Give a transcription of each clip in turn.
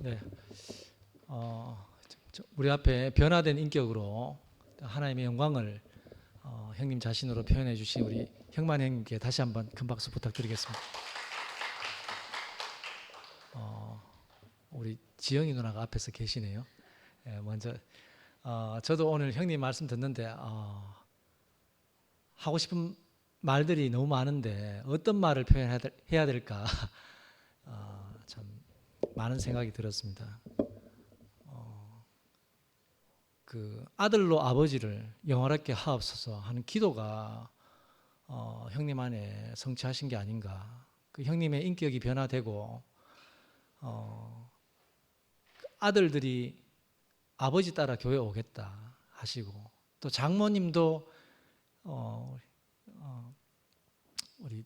네, 우리 앞에 변화된 인격으로 하나님의 영광을 형님 자신으로 표현해 주신 우리 형만 형님께 다시 한번 큰 박수 부탁드리겠습니다. 우리 지영이 누나가 앞에서 계시네요. 먼저 저도 오늘 형님 말씀 듣는데 하고 싶은 말들이 너무 많은데 어떤 말을 표현해야 될까 참 많은 생각이 들었습니다. 그 아들로 아버지를 영원하게 하옵소서 하는 기도가 형님 안에 성취하신 게 아닌가. 그 형님의 인격이 변화되고 아들들이 아버지 따라 교회 오겠다 하시고 또 장모님도 우리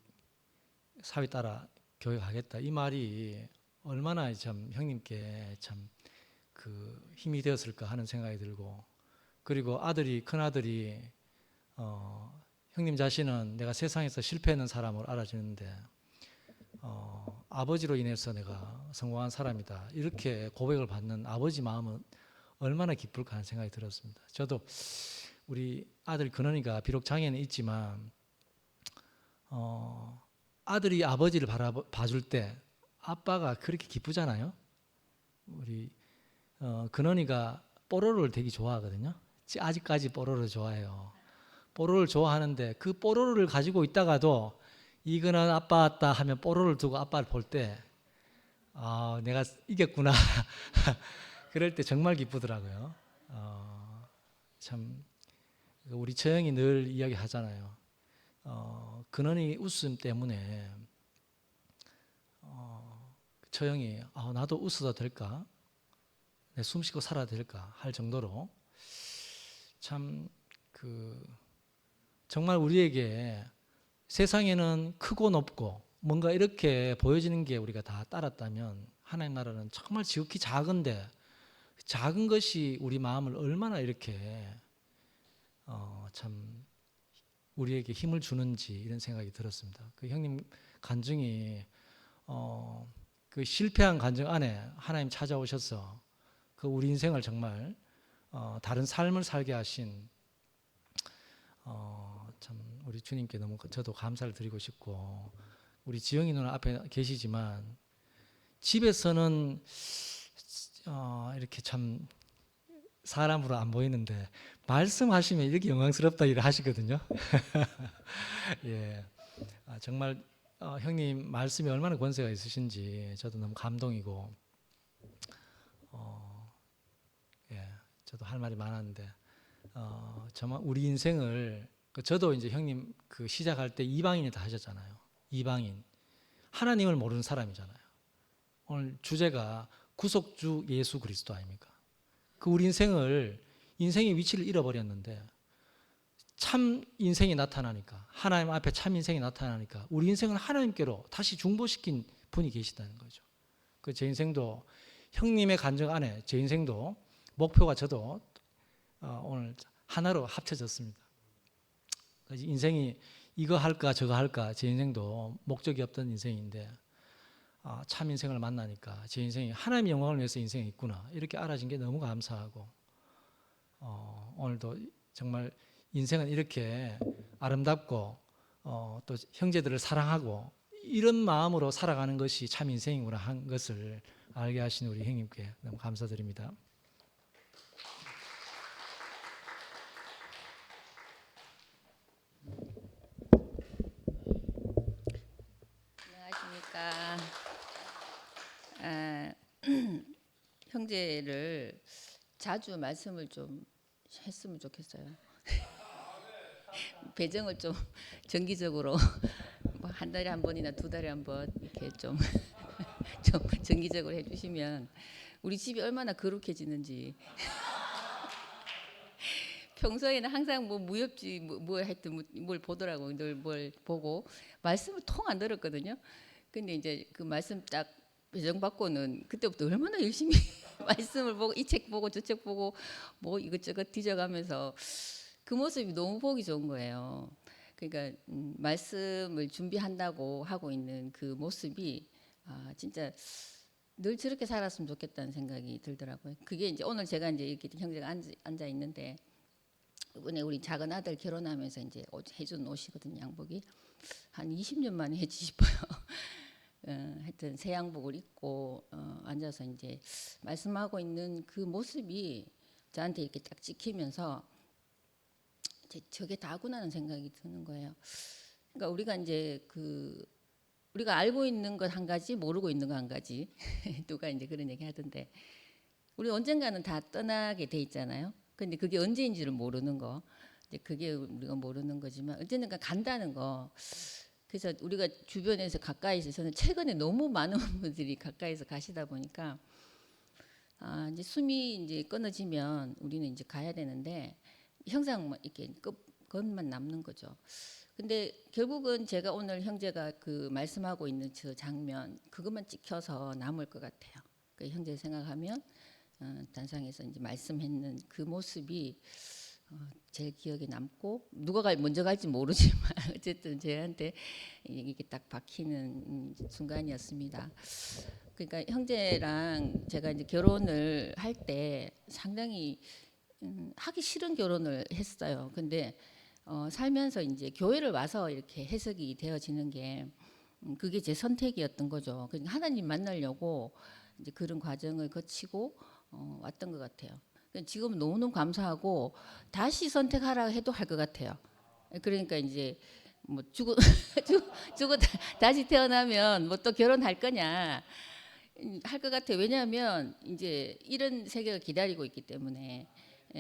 사위 따라 교회 가겠다 이 말이 얼마나 참 형님께 참 그 힘이 되었을까 하는 생각이 들고 그리고 큰 아들이 형님 자신은 내가 세상에서 실패하는 사람으로 알아주는데 아버지로 인해서 내가 성공한 사람이다 이렇게 고백을 받는 아버지 마음은 얼마나 기쁠까 하는 생각이 들었습니다. 저도 우리 아들 근원이가 비록 장애는 있지만 아들이 아버지를 봐줄 때 아빠가 그렇게 기쁘잖아요. 우리 근원이가 뽀로로를 되게 좋아하거든요. 아직까지 뽀로로 좋아해요. 뽀로로를 좋아하는데 그 뽀로로를 가지고 있다가도 이거는 아빠 왔다 하면 뽀로로를 두고 아빠를 볼 때 내가 이겼구나 그럴 때 정말 기쁘더라고요. 참 우리 처형이 늘 이야기하잖아요. 근원이 웃음 때문에 처형이 나도 웃어도 될까? 내 숨 쉬고 살아야 될까? 할 정도로 참 정말 우리에게 세상에는 크고 높고 뭔가 이렇게 보여지는 게 우리가 다 따랐다면 하나님 나라는 정말 지극히 작은데 작은 것이 우리 마음을 얼마나 이렇게 참 우리에게 힘을 주는지 이런 생각이 들었습니다. 그 형님 간증이 그 실패한 간증 안에 하나님 찾아오셔서 그 우리 인생을 정말 다른 삶을 살게 하신 참 우리 주님께 너무 저도 감사를 드리고 싶고 우리 지영이 누나 앞에 계시지만 집에서는 이렇게 참 사람으로 안 보이는데 말씀하시면 이렇게 영광스럽다 이래 하시거든요. 예, 정말 형님 말씀이 얼마나 권세가 있으신지 저도 너무 감동이고 예, 저도 할 말이 많았는데 정말 우리 인생을 저도 이제 형님 그 시작할 때 이방인이다 하셨잖아요. 이방인 하나님을 모르는 사람이잖아요. 오늘 주제가 구속주 예수 그리스도 아닙니까? 그 우리 인생의 위치를 잃어버렸는데 참 인생이 나타나니까 하나님 앞에 참 인생이 나타나니까 우리 인생을 하나님께로 다시 중보시킨 분이 계시다는 거죠. 그 제 인생도 형님의 간증 안에 제 인생도 목표가 저도 오늘 하나로 합쳐졌습니다. 인생이 이거 할까 저거 할까 제 인생도 목적이 없던 인생인데 참 인생을 만나니까 제 인생이 하나님의 영광을 위해서 인생이 있구나 이렇게 알아진 게 너무 감사하고 오늘도 정말 인생은 이렇게 아름답고 또 형제들을 사랑하고 이런 마음으로 살아가는 것이 참 인생이구나 한 것을 알게 하신 우리 형님께 너무 감사드립니다. 안녕하십니까. 형제를 자주 말씀을 좀 했으면 좋겠어요. 배정을 좀 정기적으로 뭐 한 달에 한 번이나 두 달에 한 번 이렇게 좀 정기적으로 해주시면 우리 집이 얼마나 거룩해지는지. 평소에는 항상 뭐 무협지 뭐 하여튼 뭘 보더라고. 늘 뭘 보고 말씀을 통 안 들었거든요. 근데 이제 그 말씀 딱 배정받고는 그때부터 얼마나 열심히 말씀을 보고 이 책 보고 저 책 보고 뭐 이것저것 뒤져가면서 그 모습이 너무 보기 좋은 거예요. 그러니까 말씀을 준비한다고 하고 있는 그 모습이 진짜 늘 저렇게 살았으면 좋겠다는 생각이 들더라고요. 그게 이제 오늘 제가 이제 이렇게 형제가 앉아 있는데 이번에 우리 작은 아들 결혼하면서 이제 해준 옷이거든요. 양복이 한 20년 만에 해지 싶어요. 하여튼 새 양복을 입고 앉아서 이제 말씀하고 있는 그 모습이 저한테 이렇게 딱 찍히면서 저게 다구나는 생각이 드는 거예요. 그러니까 우리가 이제 우리가 알고 있는 것 한 가지, 모르고 있는 것 한 가지. 누가 이제 그런 얘기 하던데 우리 언젠가는 다 떠나게 돼 있잖아요. 근데 그게 언제인지를 모르는 거. 이제 그게 우리가 모르는 거지만 언젠가 간다는 거. 그래서 우리가 주변에서 가까이서 저는 최근에 너무 많은 분들이 가까이서 가시다 보니까 이제 숨이 이제 끊어지면 우리는 이제 가야 되는데 형상 이렇게 것만 남는 거죠. 근데 결국은 제가 오늘 형제가 그 말씀하고 있는 저 장면 그것만 찍혀서 남을 것 같아요. 그 형제 생각하면 단상에서 이제 말씀했는 그 모습이 제일 기억에 남고 누가 먼저 갈지 모르지만 어쨌든 저한테 이게 딱 박히는 순간이었습니다. 그러니까 형제랑 제가 이제 결혼을 할 때 상당히 하기 싫은 결혼을 했어요. 근데 살면서 이제 교회를 와서 이렇게 해석이 되어지는 게 그게 제 선택이었던 거죠. 그러니까 하나님 만나려고 이제 그런 과정을 거치고 왔던 것 같아요. 지금 너무너무 감사하고 다시 선택하라 해도 할 것 같아요. 그러니까 이제 뭐 죽어 다시 태어나면 뭐 또 결혼할 거냐 할 것 같아요. 왜냐하면 이제 이런 세계가 기다리고 있기 때문에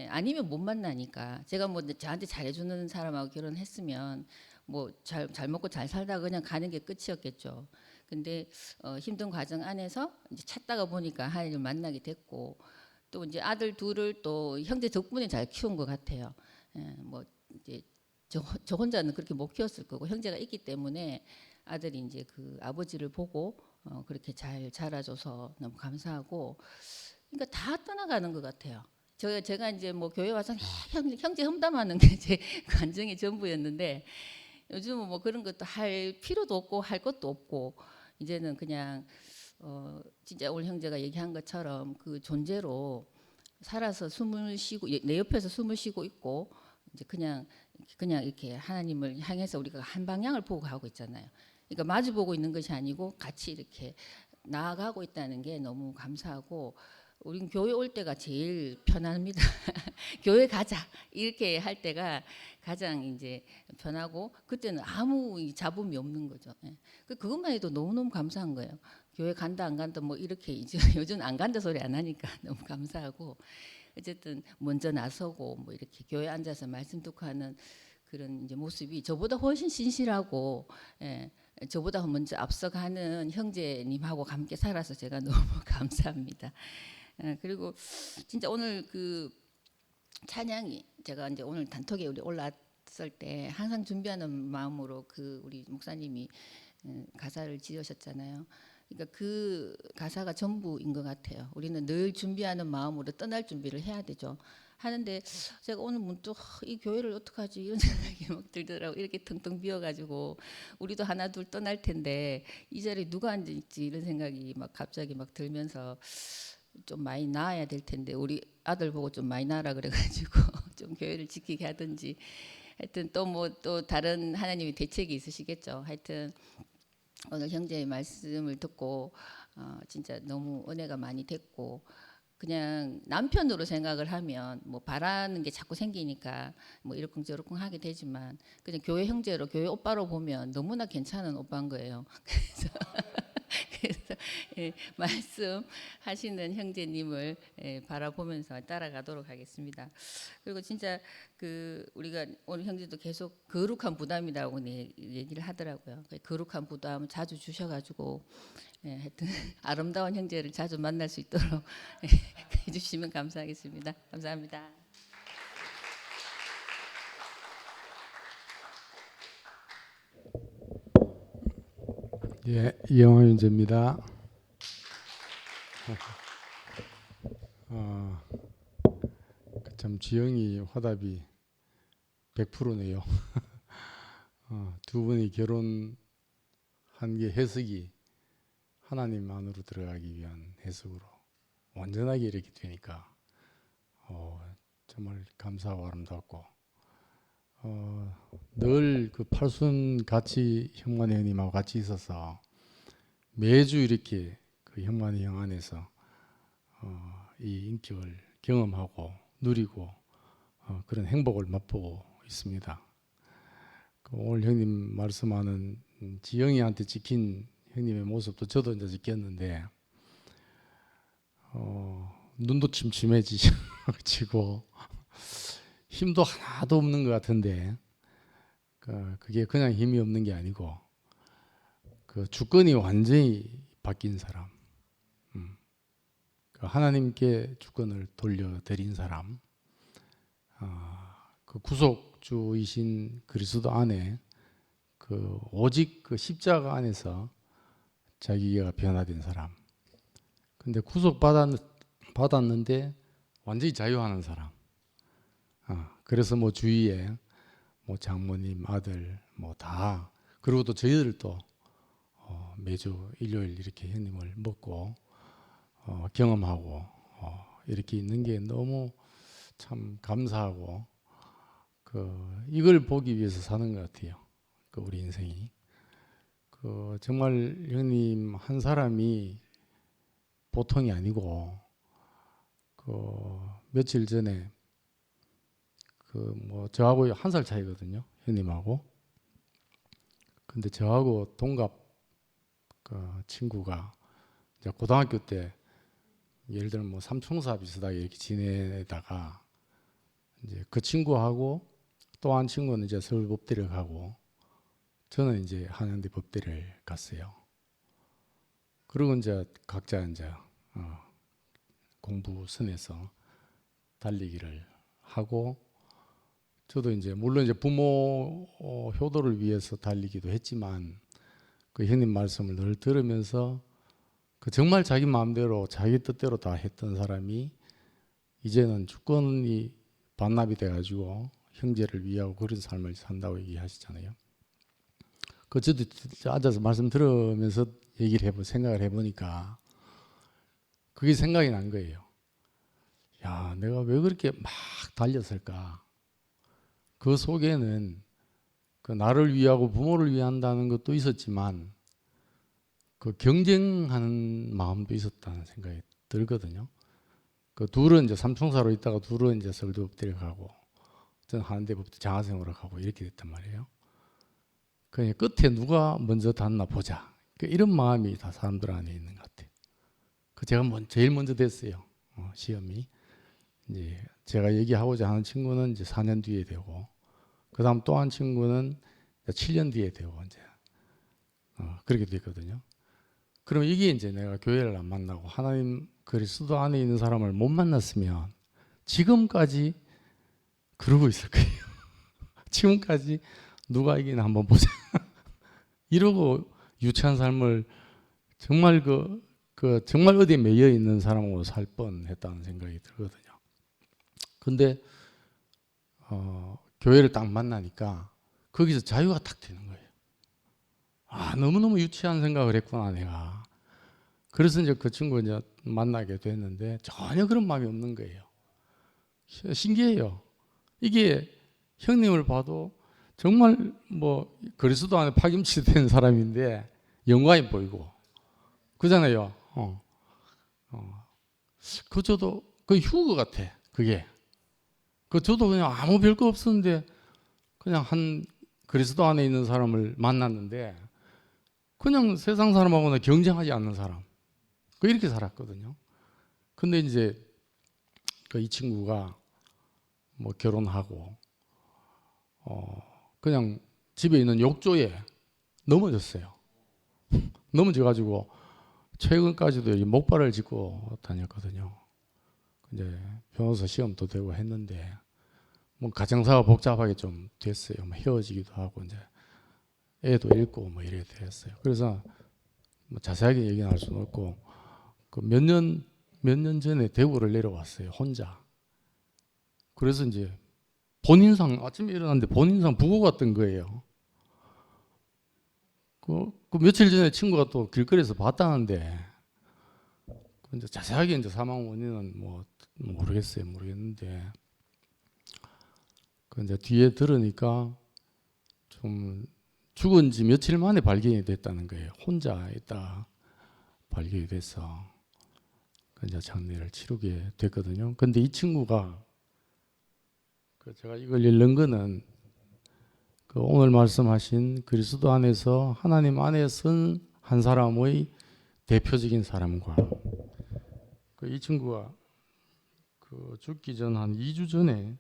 아니면 못 만나니까 제가 뭐 저한테 잘해주는 사람하고 결혼했으면 뭐 잘 먹고 잘 살다가 그냥 가는 게 끝이었겠죠. 근데 힘든 과정 안에서 이제 찾다가 보니까 하나님을 만나게 됐고 또 이제 아들 둘을 또 형제 덕분에 잘 키운 것 같아요. 뭐 이제 저 혼자는 그렇게 못 키웠을 거고 형제가 있기 때문에 아들이 이제 그 아버지를 보고 그렇게 잘 자라줘서 너무 감사하고 그러니까 다 떠나가는 것 같아요. 제가 이제 뭐 교회 와서 형제 험담하는 게 제 간증의 전부였는데 요즘은 뭐 그런 것도 할 필요도 없고 할 것도 없고 이제는 그냥 진짜 오늘 형제가 얘기한 것처럼 그 존재로 살아서 숨을 쉬고 내 옆에서 숨을 쉬고 있고 이제 그냥 이렇게 하나님을 향해서 우리가 한 방향을 보고 가고 있잖아요. 그러니까 마주 보고 있는 것이 아니고 같이 이렇게 나아가고 있다는 게 너무 감사하고 우린 교회 올 때가 제일 편합니다. 교회 가자 이렇게 할 때가 가장 이제 편하고 그때는 아무 잡음이 없는 거죠. 그것만 해도 너무너무 감사한 거예요. 교회 간다 안 간다 뭐 이렇게 이제 요즘 안 간다 소리 안 하니까 너무 감사하고 어쨌든 먼저 나서고 뭐 이렇게 교회 앉아서 말씀 듣고 하는 그런 이제 모습이 저보다 훨씬 신실하고 저보다 먼저 앞서가는 형제님하고 함께 살아서 제가 너무 감사합니다. 그리고 진짜 오늘 그 찬양이 제가 이제 오늘 단톡에 우리 올랐을 때 항상 준비하는 마음으로 그 우리 목사님이 가사를 지으셨잖아요. 그러니까 그 가사가 전부인 것 같아요. 우리는 늘 준비하는 마음으로 떠날 준비를 해야 되죠. 하는데 제가 오늘 문득 이 교회를 어떡하지 이런 생각이 막 들더라고요. 이렇게 텅텅 비어가지고 우리도 하나 둘 떠날 텐데 이 자리에 누가 앉아있지 이런 생각이 막 갑자기 막 들면서 좀 많이 나아야 될 텐데 우리 아들 보고 좀 많이 나아라 그래가지고 좀 교회를 지키게 하든지 하여튼 또 뭐 또 다른 하나님의 대책이 있으시겠죠. 하여튼 오늘 형제의 말씀을 듣고 진짜 너무 은혜가 많이 됐고 그냥 남편으로 생각을 하면 뭐 바라는 게 자꾸 생기니까 뭐 이러쿵저러쿵 하게 되지만 그냥 교회 형제로 교회 오빠로 보면 너무나 괜찮은 오빠인 거예요. 그래서 말씀하시는 형제님을 바라보면서 따라가도록 하겠습니다. 그리고 진짜 그 우리가 오늘 형제도 계속 거룩한 부담이라고 얘기를 하더라고요. 거룩한 부담 자주 주셔가지고 하여튼 아름다운 형제를 자주 만날 수 있도록 해주시면 감사하겠습니다. 감사합니다. 예, 이영호 윤재입니다. 참 지영이 화답이 100%네요. 두 분이 결혼한 게 해석이 하나님 안으로 들어가기 위한 해석으로 완전하게 이렇게 되니까 정말 감사하고 아름답고 늘 그 팔순 같이 형만이 형님하고 같이 있어서 매주 이렇게 그 형만이 형 안에서 이 인격을 경험하고 누리고 그런 행복을 맛보고 있습니다. 오늘 형님 말씀하는 지영이한테 찍힌 형님의 모습도 저도 이제 지켰는데 눈도 침침해지고 힘도 하나도 없는 것 같은데 그게 그냥 힘이 없는 게 아니고 그 주권이 완전히 바뀐 사람, 하나님께 주권을 돌려드린 사람, 그 구속주이신 그리스도 안에 그 오직 그 십자가 안에서 자기가 변화된 사람. 근데 구속 받았는데 완전히 자유하는 사람. 그래서 뭐 주위에 뭐 장모님, 아들 뭐 다 그리고 또 저희들도 매주 일요일 이렇게 형님을 먹고 경험하고 이렇게 있는 게 너무 참 감사하고 이걸 보기 위해서 사는 것 같아요. 우리 인생이 정말 형님 한 사람이 보통이 아니고 며칠 전에 뭐 저하고 1살 차이거든요, 형님하고. 근데 저하고 동갑 친구가 이제 고등학교 때 예를 들면 뭐 삼총사 비슷하게 이렇게 지내다가 이제 그 친구하고 또 한 친구는 이제 서울법대를 가고 저는 이제 한양대 법대를 갔어요. 그리고 이제 각자 이제 공부선에서 달리기를 하고 저도 이제 물론 이제 부모 효도를 위해서 달리기도 했지만 그 형님 말씀을 늘 들으면서 정말 자기 마음대로 자기 뜻대로 다 했던 사람이 이제는 주권이 반납이 돼가지고 형제를 위하고 그런 삶을 산다고 얘기하시잖아요. 저도 앉아서 말씀 들으면서 생각을 해보니까 그게 생각이 난 거예요. 야, 내가 왜 그렇게 막 달렸을까? 그 속에는 나를 위하고 부모를 위한다는 것도 있었지만 경쟁하는 마음도 있었다는 생각이 들거든요. 둘은 이제 삼총사로 있다가 둘은 이제 서울대법대를 가고 저는 한양대법대 장학생으로 가고 이렇게 됐단 말이에요. 그냥 끝에 누가 먼저 닿나 보자. 이런 마음이 다 사람들 안에 있는 것 같아요. 제가 제일 먼저 됐어요. 시험이. 이제 제가 얘기하고자 하는 친구는 이제 4년 뒤에 되고, 그 다음 또 한 친구는 7년 뒤에 되고, 이제, 그렇게 됐거든요. 그럼 이게 이제 내가 교회를 안 만나고 하나님 그리스도 안에 있는 사람을 못 만났으면 지금까지 그러고 있을 거예요. 지금까지 누가 이기나 한번 보자. 이러고 유치한 삶을 정말 정말 어디에 매여 있는 사람으로 살 뻔했다는 생각이 들거든요. 근데 교회를 딱 만나니까 거기서 자유가 딱 되는 거예요. 너무너무 유치한 생각을 했구나 내가. 그래서 이제 그 친구 이제 만나게 됐는데 전혀 그런 마음이 없는 거예요. 신기해요. 이게 형님을 봐도 정말 뭐 그리스도 안에 파김치된 사람인데 영광이 보이고 그잖아요. 저도 휴거 같아. 그게. 저도 그냥 아무 별거 없었는데 그냥 한 그리스도 안에 있는 사람을 만났는데 그냥 세상 사람하고는 경쟁하지 않는 사람. 이렇게 살았거든요. 근데 이제 이 친구가 뭐 결혼하고 그냥 집에 있는 욕조에 넘어졌어요. 넘어져가지고 최근까지도 목발을 짚고 다녔거든요. 이제 변호사 시험도 되고 했는데 뭐 가정사가 복잡하게 좀 됐어요. 헤어지기도 하고 이제 애도 잃고 뭐 이렇게 됐어요. 그래서 뭐 자세하게 얘기는 할 수는 없고 몇 년 전에 대구를 내려왔어요. 혼자. 그래서 이제 본인상 아침에 일어났는데 본인상 부고 갔던 거예요. 그 며칠 전에 친구가 또 길거리에서 봤다는데 그 이제 자세하게 이제 사망 원인은 뭐 모르겠는데 그 이제 뒤에 들으니까 좀 죽은 지 며칠 만에 발견이 됐다는 거예요. 혼자 있다 발견이 돼서 그 이제 장례를 치르게 됐거든요. 근데 이 친구가 그 제가 이걸 읽는 거는 그 오늘 말씀하신 그리스도 안에서 하나님 안에 선 한 사람의 대표적인 사람과 그 이 친구가 그 죽기 전 한 2주 전에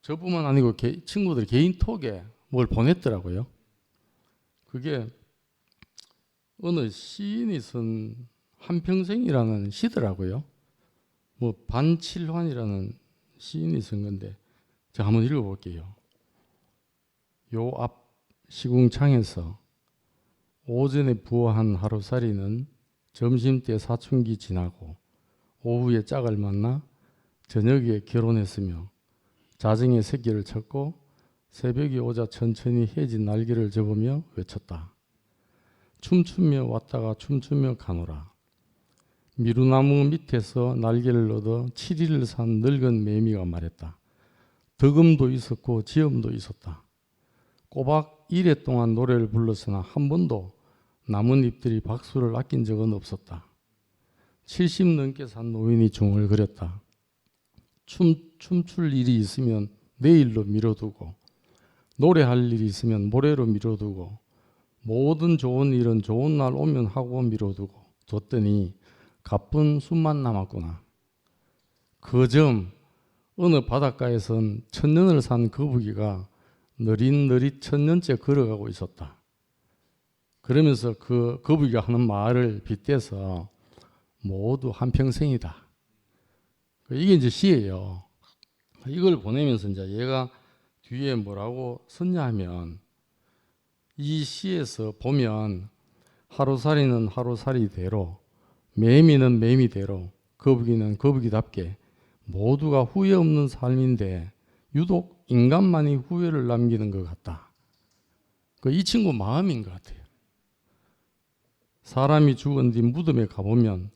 저뿐만 아니고 친구들 개인 톡에 뭘 보냈더라고요. 그게 어느 시인이 쓴 한평생이라는 시더라고요. 뭐 반칠환이라는 시인이 쓴 건데 제가 한번 읽어볼게요. 요 앞 시궁창에서 오전에 부어한 하루살이는 점심때 사춘기 지나고 오후에 짝을 만나 저녁에 결혼했으며 자정에 새끼를 쳤고 새벽이 오자 천천히 해진 날개를 접으며 외쳤다. 춤추며 왔다가 춤추며 가노라. 미루나무 밑에서 날개를 얻어 7일을 산 늙은 매미가 말했다. 덕음도 있었고 지음도 있었다. 꼬박 1회 동안 노래를 불렀으나 한 번도 나뭇잎들이 박수를 아낀 적은 없었다. 70 넘게 산 노인이 중얼거렸다. 춤출 일이 있으면 내일로 미뤄두고 노래할 일이 있으면 모레로 미뤄두고 모든 좋은 일은 좋은 날 오면 하고 미뤄두고 뒀더니 가쁜 숨만 남았구나. 그점 어느 바닷가에선 천년을 산 거북이가 느릿느릿 천년째 걸어가고 있었다. 그러면서 그 거북이가 하는 말을 빗대서 모두 한평생이다. 이게 이제 시예요. 이걸 보내면서 이제 얘가 뒤에 뭐라고 썼냐 하면 이 시에서 보면 하루살이는 하루살이대로 매미는 매미대로 거북이는 거북이답게 모두가 후회 없는 삶인데 유독 인간만이 후회를 남기는 것 같다. 이 친구 마음인 것 같아요. 사람이 죽은 뒤 무덤에 가보면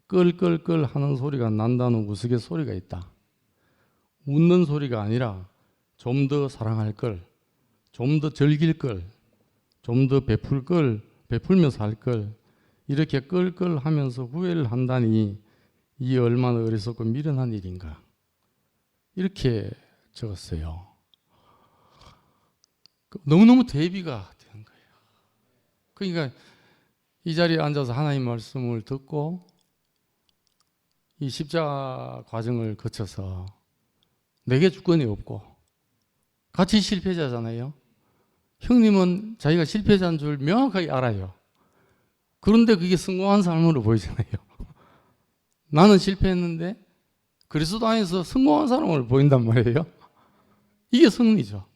끌끌끌 하는 소리가 난다는 우스갯소리가 있다. 웃는 소리가 아니라 좀 더 사랑할 걸, 좀 더 즐길 걸, 좀 더 베풀 걸, 베풀며 살 걸, 이렇게 끌끌 하면서 후회를 한다니 이 얼마나 어리석고 미련한 일인가. 이렇게 적었어요. 너무너무 대비가 되는 거예요. 그러니까 이 자리에 앉아서 하나님 말씀을 듣고 이 십자가 과정을 거쳐서 내게 주권이 없고 같이 실패자잖아요. 형님은 자기가 실패자인 줄 명확하게 알아요. 그런데 그게 성공한 삶으로 보이잖아요. 나는 실패했는데 그리스도 안에서 성공한 사람으로 보인단 말이에요. 이게 승리죠.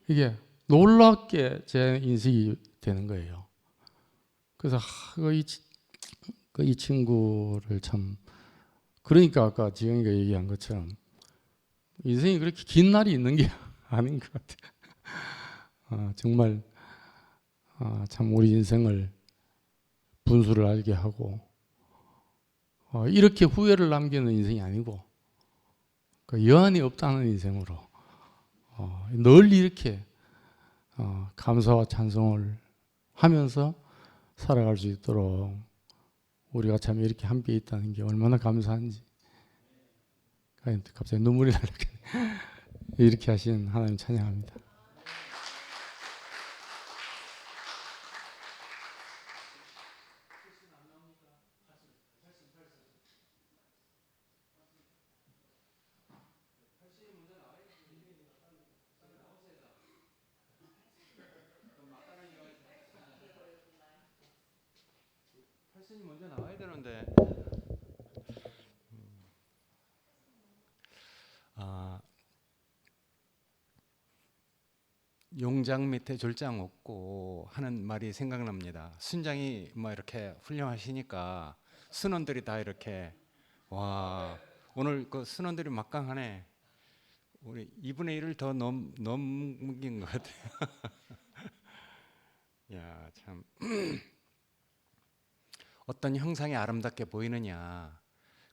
이게 놀랍게 제 인식이 되는 거예요. 그래서 이 친구를 참, 그러니까 아까 지영이가 얘기한 것처럼 인생이 그렇게 긴 날이 있는 게 아닌 것 같아요. 정말 참 우리 인생을 분수를 알게 하고 이렇게 후회를 남기는 인생이 아니고 여한이 없다는 인생으로 늘 이렇게 감사와 찬송을 하면서 살아갈 수 있도록 우리가 참 이렇게 함께 있다는 게 얼마나 감사한지 갑자기 눈물이 나려고 이렇게 하신 하나님 찬양합니다. 먼저 나와야 되는데 용장 밑에 졸장 없고 하는 말이 생각납니다. 순장이 뭐 이렇게 훌륭하시니까 순원들이 다 이렇게 와 오늘 그 순원들이 막강하네. 우리 2분의 1을 더 넘긴 것 같아요. 참 어떤 형상이 아름답게 보이느냐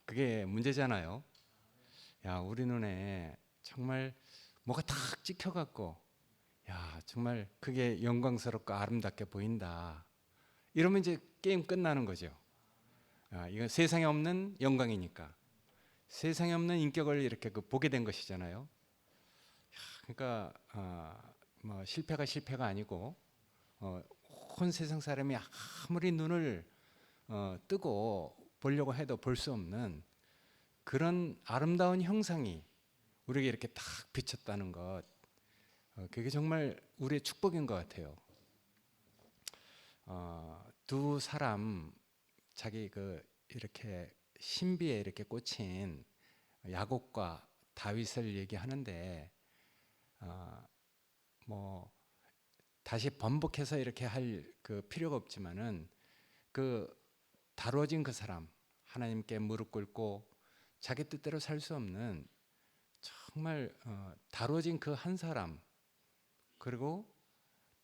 그게 문제잖아요. 야, 우리 눈에 정말 뭐가 탁 찍혀갖고 야, 정말 그게 영광스럽고 아름답게 보인다. 이러면 이제 게임 끝나는 거죠. 이건 세상에 없는 영광이니까. 세상에 없는 인격을 이렇게 보게 된 것이잖아요. 그러니까 뭐 실패가 실패가 아니고 온 세상 사람이 아무리 눈을 뜨고 보려고 해도 볼 수 없는 그런 아름다운 형상이 우리에게 이렇게 딱 비쳤다는 것, 그게 정말 우리의 축복인 것 같아요. 두 사람 자기 이렇게 신비에 이렇게 꽂힌 야곱과 다윗을 얘기하는데 뭐 다시 번복해서 이렇게 할 그 필요가 없지만은 다루어진 그 사람, 하나님께 무릎 꿇고 자기 뜻대로 살 수 없는 정말 다루어진 그 한 사람, 그리고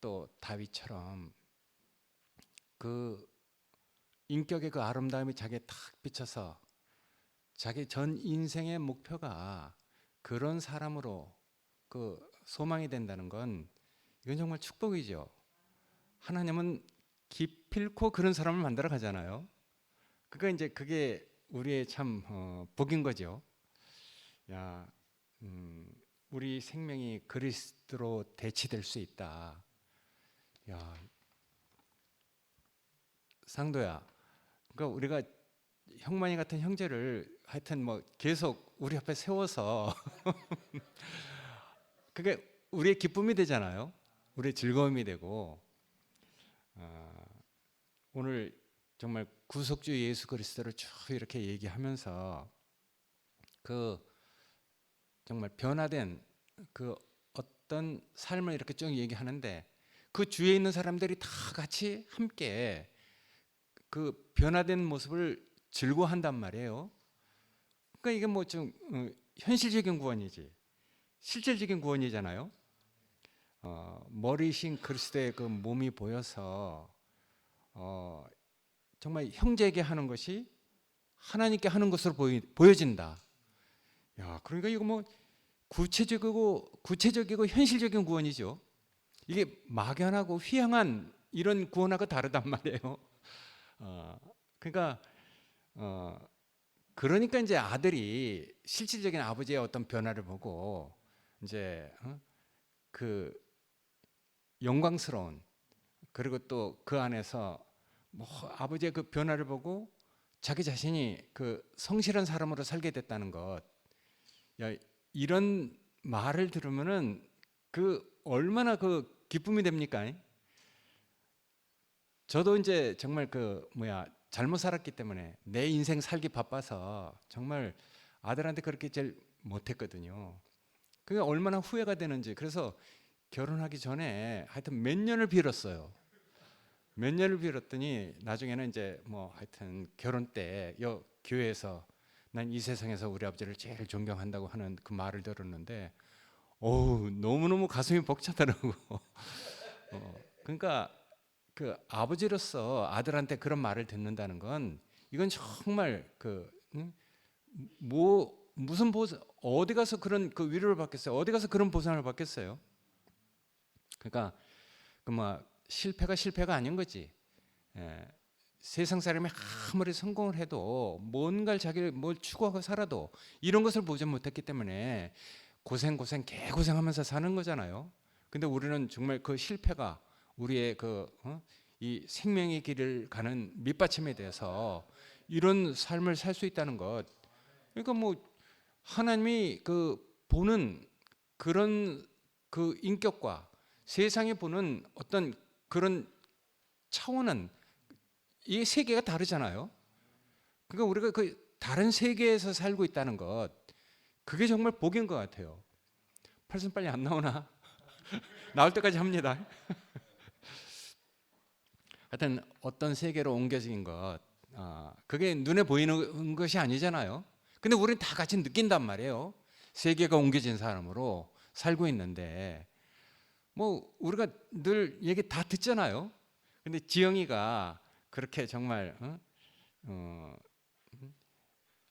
또 다윗처럼 그 인격의 그 아름다움이 자기에 탁 비쳐서 자기 전 인생의 목표가 그런 사람으로 소망이 된다는 건 이건 정말 축복이죠. 하나님은 기필코 그런 사람을 만들어 가잖아요. 그러니까 이제 그게 우리의 참 복인 거죠. 야, 우리 생명이 그리스도로 대치될 수 있다. 야, 상도야. 그러니까 우리가 형만이 같은 형제를 하여튼 뭐 계속 우리 앞에 세워서 그게 우리의 기쁨이 되잖아요. 우리의 즐거움이 되고 오늘 정말 구속주 예수 그리스도를 쭉 이렇게 얘기하면서 정말 변화된 어떤 삶을 이렇게 쭉 얘기하는데 그 주위에 있는 사람들이 다 같이 함께 그 변화된 모습을 즐거워한단 말이에요. 그러니까 이게 뭐 좀 현실적인 구원이지 실질적인 구원이잖아요. 머리신 그리스도의 그 몸이 보여서 정말 형제에게 하는 것이 하나님께 하는 것으로 보여진다. 야, 그러니까 이거 뭐 구체적이고 현실적인 구원이죠. 이게 막연하고 휘황한 이런 구원하고 다르단 말이에요. 그러니까 이제 아들이 실질적인 아버지의 어떤 변화를 보고 이제 그 영광스러운, 그리고 또 그 안에서 뭐 아버지의 그 변화를 보고 자기 자신이 그 성실한 사람으로 살게 됐다는 것. 야, 이런 말을 들으면은 얼마나 기쁨이 됩니까? 저도 이제 정말 잘못 살았기 때문에 내 인생 살기 바빠서 정말 아들한테 그렇게 제일 못했거든요. 그게 얼마나 후회가 되는지. 그래서 결혼하기 전에 하여튼 몇 년을 빌었어요. 몇 년을 빌었더니 나중에는 이제 뭐 하여튼 결혼 때 교회에서 난 이 세상에서 우리 아버지를 제일 존경한다고 하는 그 말을 들었는데 너무너무 가슴이 벅차더라고. 그러니까 그 아버지로서 아들한테 그런 말을 듣는다는 건 이건 정말 무슨 보상, 어디 가서 그런 위로를 받겠어요? 어디 가서 그런 보상을 받겠어요? 그러니까 실패가 실패가 아닌 거지. 세상 사람이 아무리 성공을 해도 뭔가를 뭘 추구하고 살아도 이런 것을 보지 못했기 때문에 개고생하면서 사는 거잖아요. 근데 우리는 정말 그 실패가 우리의 이 생명의 길을 가는 밑받침에 대해서 이런 삶을 살 수 있다는 것. 그러니까 뭐 하나님이 보는 그런 인격과 세상에 보는 어떤 그런 차원은 이 세계가 다르잖아요. 그러니까 우리가 다른 세계에서 살고 있다는 것, 그게 정말 복인 것 같아요. 팔순 빨리 안 나오나? 나올 때까지 합니다. 하여튼 어떤 세계로 옮겨진 것, 그게 눈에 보이는 것이 아니잖아요. 근데 우리는 다 같이 느낀단 말이에요. 세계가 옮겨진 사람으로 살고 있는데 뭐 우리가 늘 얘기 다 듣잖아요. 근데 지영이가 그렇게 정말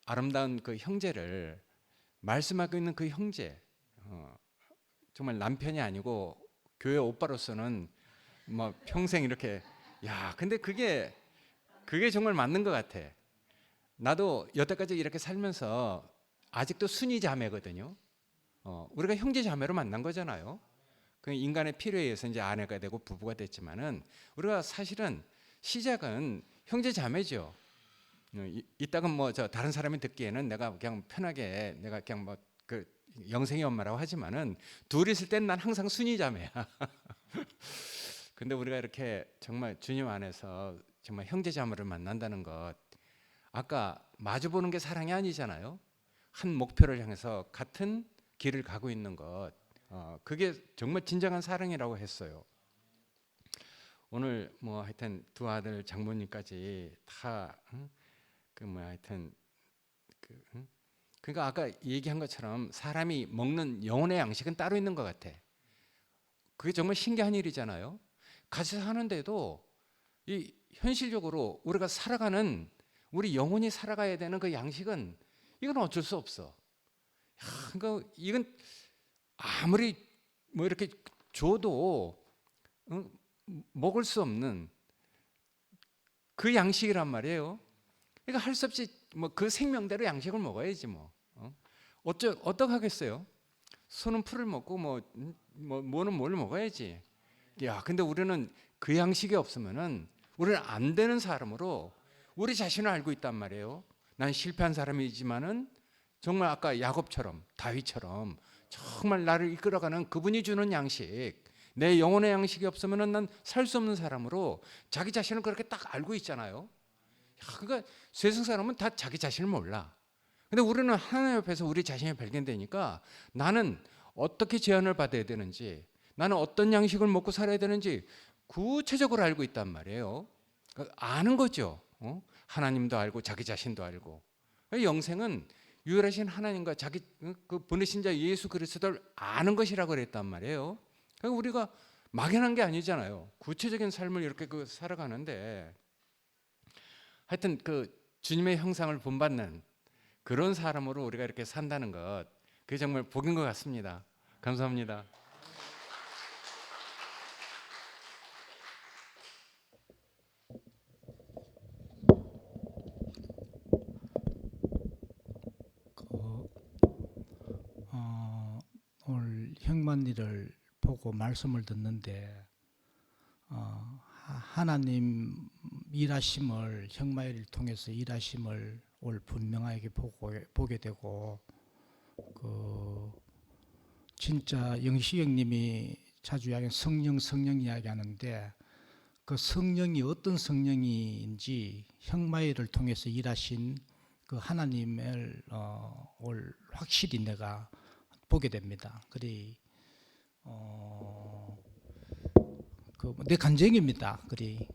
아름다운 그 형제를 말씀하고 있는 그 형제, 정말 남편이 아니고 교회 오빠로서는 뭐 평생 이렇게, 야, 근데 그게 정말 맞는 것 같아. 나도 여태까지 이렇게 살면서 아직도 순위 자매거든요. 우리가 형제 자매로 만난 거잖아요. 그 인간의 필요에 의해서 이제 아내가 되고 부부가 됐지만은 우리가 사실은 시작은 형제 자매죠. 이따가 뭐 저 다른 사람이 듣기에는 내가 그냥 편하게 내가 그냥 뭐 그 영생의 엄마라고 하지만은 둘이 있을 땐 난 항상 순위 자매야. 근데 우리가 이렇게 정말 주님 안에서 정말 형제 자매를 만난다는 것, 아까 마주 보는 게 사랑이 아니잖아요. 한 목표를 향해서 같은 길을 가고 있는 것, 그게 정말 진정한 사랑이라고 했어요. 오늘 뭐 하여튼 두 아들 장모님까지 다 그 뭐 하여튼 그러니까 아까 얘기한 것처럼 사람이 먹는 영혼의 양식은 따로 있는 것 같아. 그게 정말 신기한 일이잖아요. 같이 사는데도 이 현실적으로 우리가 살아가는, 우리 영혼이 살아가야 되는 그 양식은 이건 어쩔 수 없어. 그러니까 이건 아무리 뭐 이렇게 줘도 먹을 수 없는 그 양식이란 말이에요. 그러니까 할 수 없이 뭐 그 생명대로 양식을 먹어야지 뭐. 어떡하겠어요? 소는 풀을 먹고 뭐는 뭘 먹어야지. 야, 근데 우리는 그 양식이 없으면은 우리는 안 되는 사람으로 우리 자신을 알고 있단 말이에요. 난 실패한 사람이지만은 정말 아까 야곱처럼 다윗처럼 정말 나를 이끌어가는 그분이 주는 양식, 내 영혼의 양식이 없으면은 난 살 수 없는 사람으로 자기 자신을 그렇게 딱 알고 있잖아요. 그러니까 세상 사람은 다 자기 자신을 몰라. 근데 우리는 하나님 앞에서 우리 자신이 발견되니까 나는 어떻게 제한을 받아야 되는지, 나는 어떤 양식을 먹고 살아야 되는지 구체적으로 알고 있단 말이에요. 아는 거죠. 하나님도 알고 자기 자신도 알고. 영생은 유일하신 하나님과 자기 그 보내신 자 예수 그리스도를 아는 것이라고 그랬단 말이에요. 그러니까 우리가 막연한 게 아니잖아요. 구체적인 삶을 이렇게 살아가는데, 하여튼 그 주님의 형상을 본받는 그런 사람으로 우리가 이렇게 산다는 것, 그게 정말 복인 것 같습니다. 감사합니다. 오늘 형만이를 보고 말씀을 듣는데 하나님 일하심을, 형만이를 통해서 일하심을 오늘 분명하게 보게 되고, 그 진짜 영시형님이 자주 이야기하는 성령 이야기하는데, 그 성령이 어떤 성령인지 형만이를 통해서 일하신 그 하나님을 오늘 확실히 내가 보게 됩니다. 그리 내 간증입니다. 그리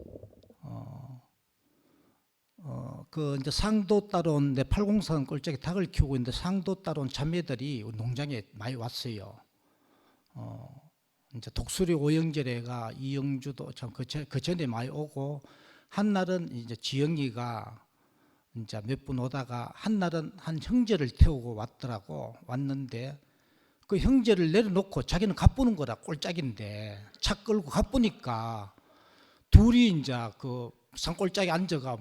그 이제 상도 따라온 내 804 꼴짝이 닭을 키우고 있는데 상도 따라온 자매들이 농장에 많이 왔어요. 이제 독수리 오영절에가 이영주도 참 그 전에 많이 오고, 한 날은 이제 지영이가 이제 몇 분 오다가 한 날은 한 형제를 태우고 왔는데 그 형제를 내려놓고 자기는 가쁘는 거라, 꼴짝인데 차 끌고 가쁘니까 둘이 이제 그 산골짜기 앉아가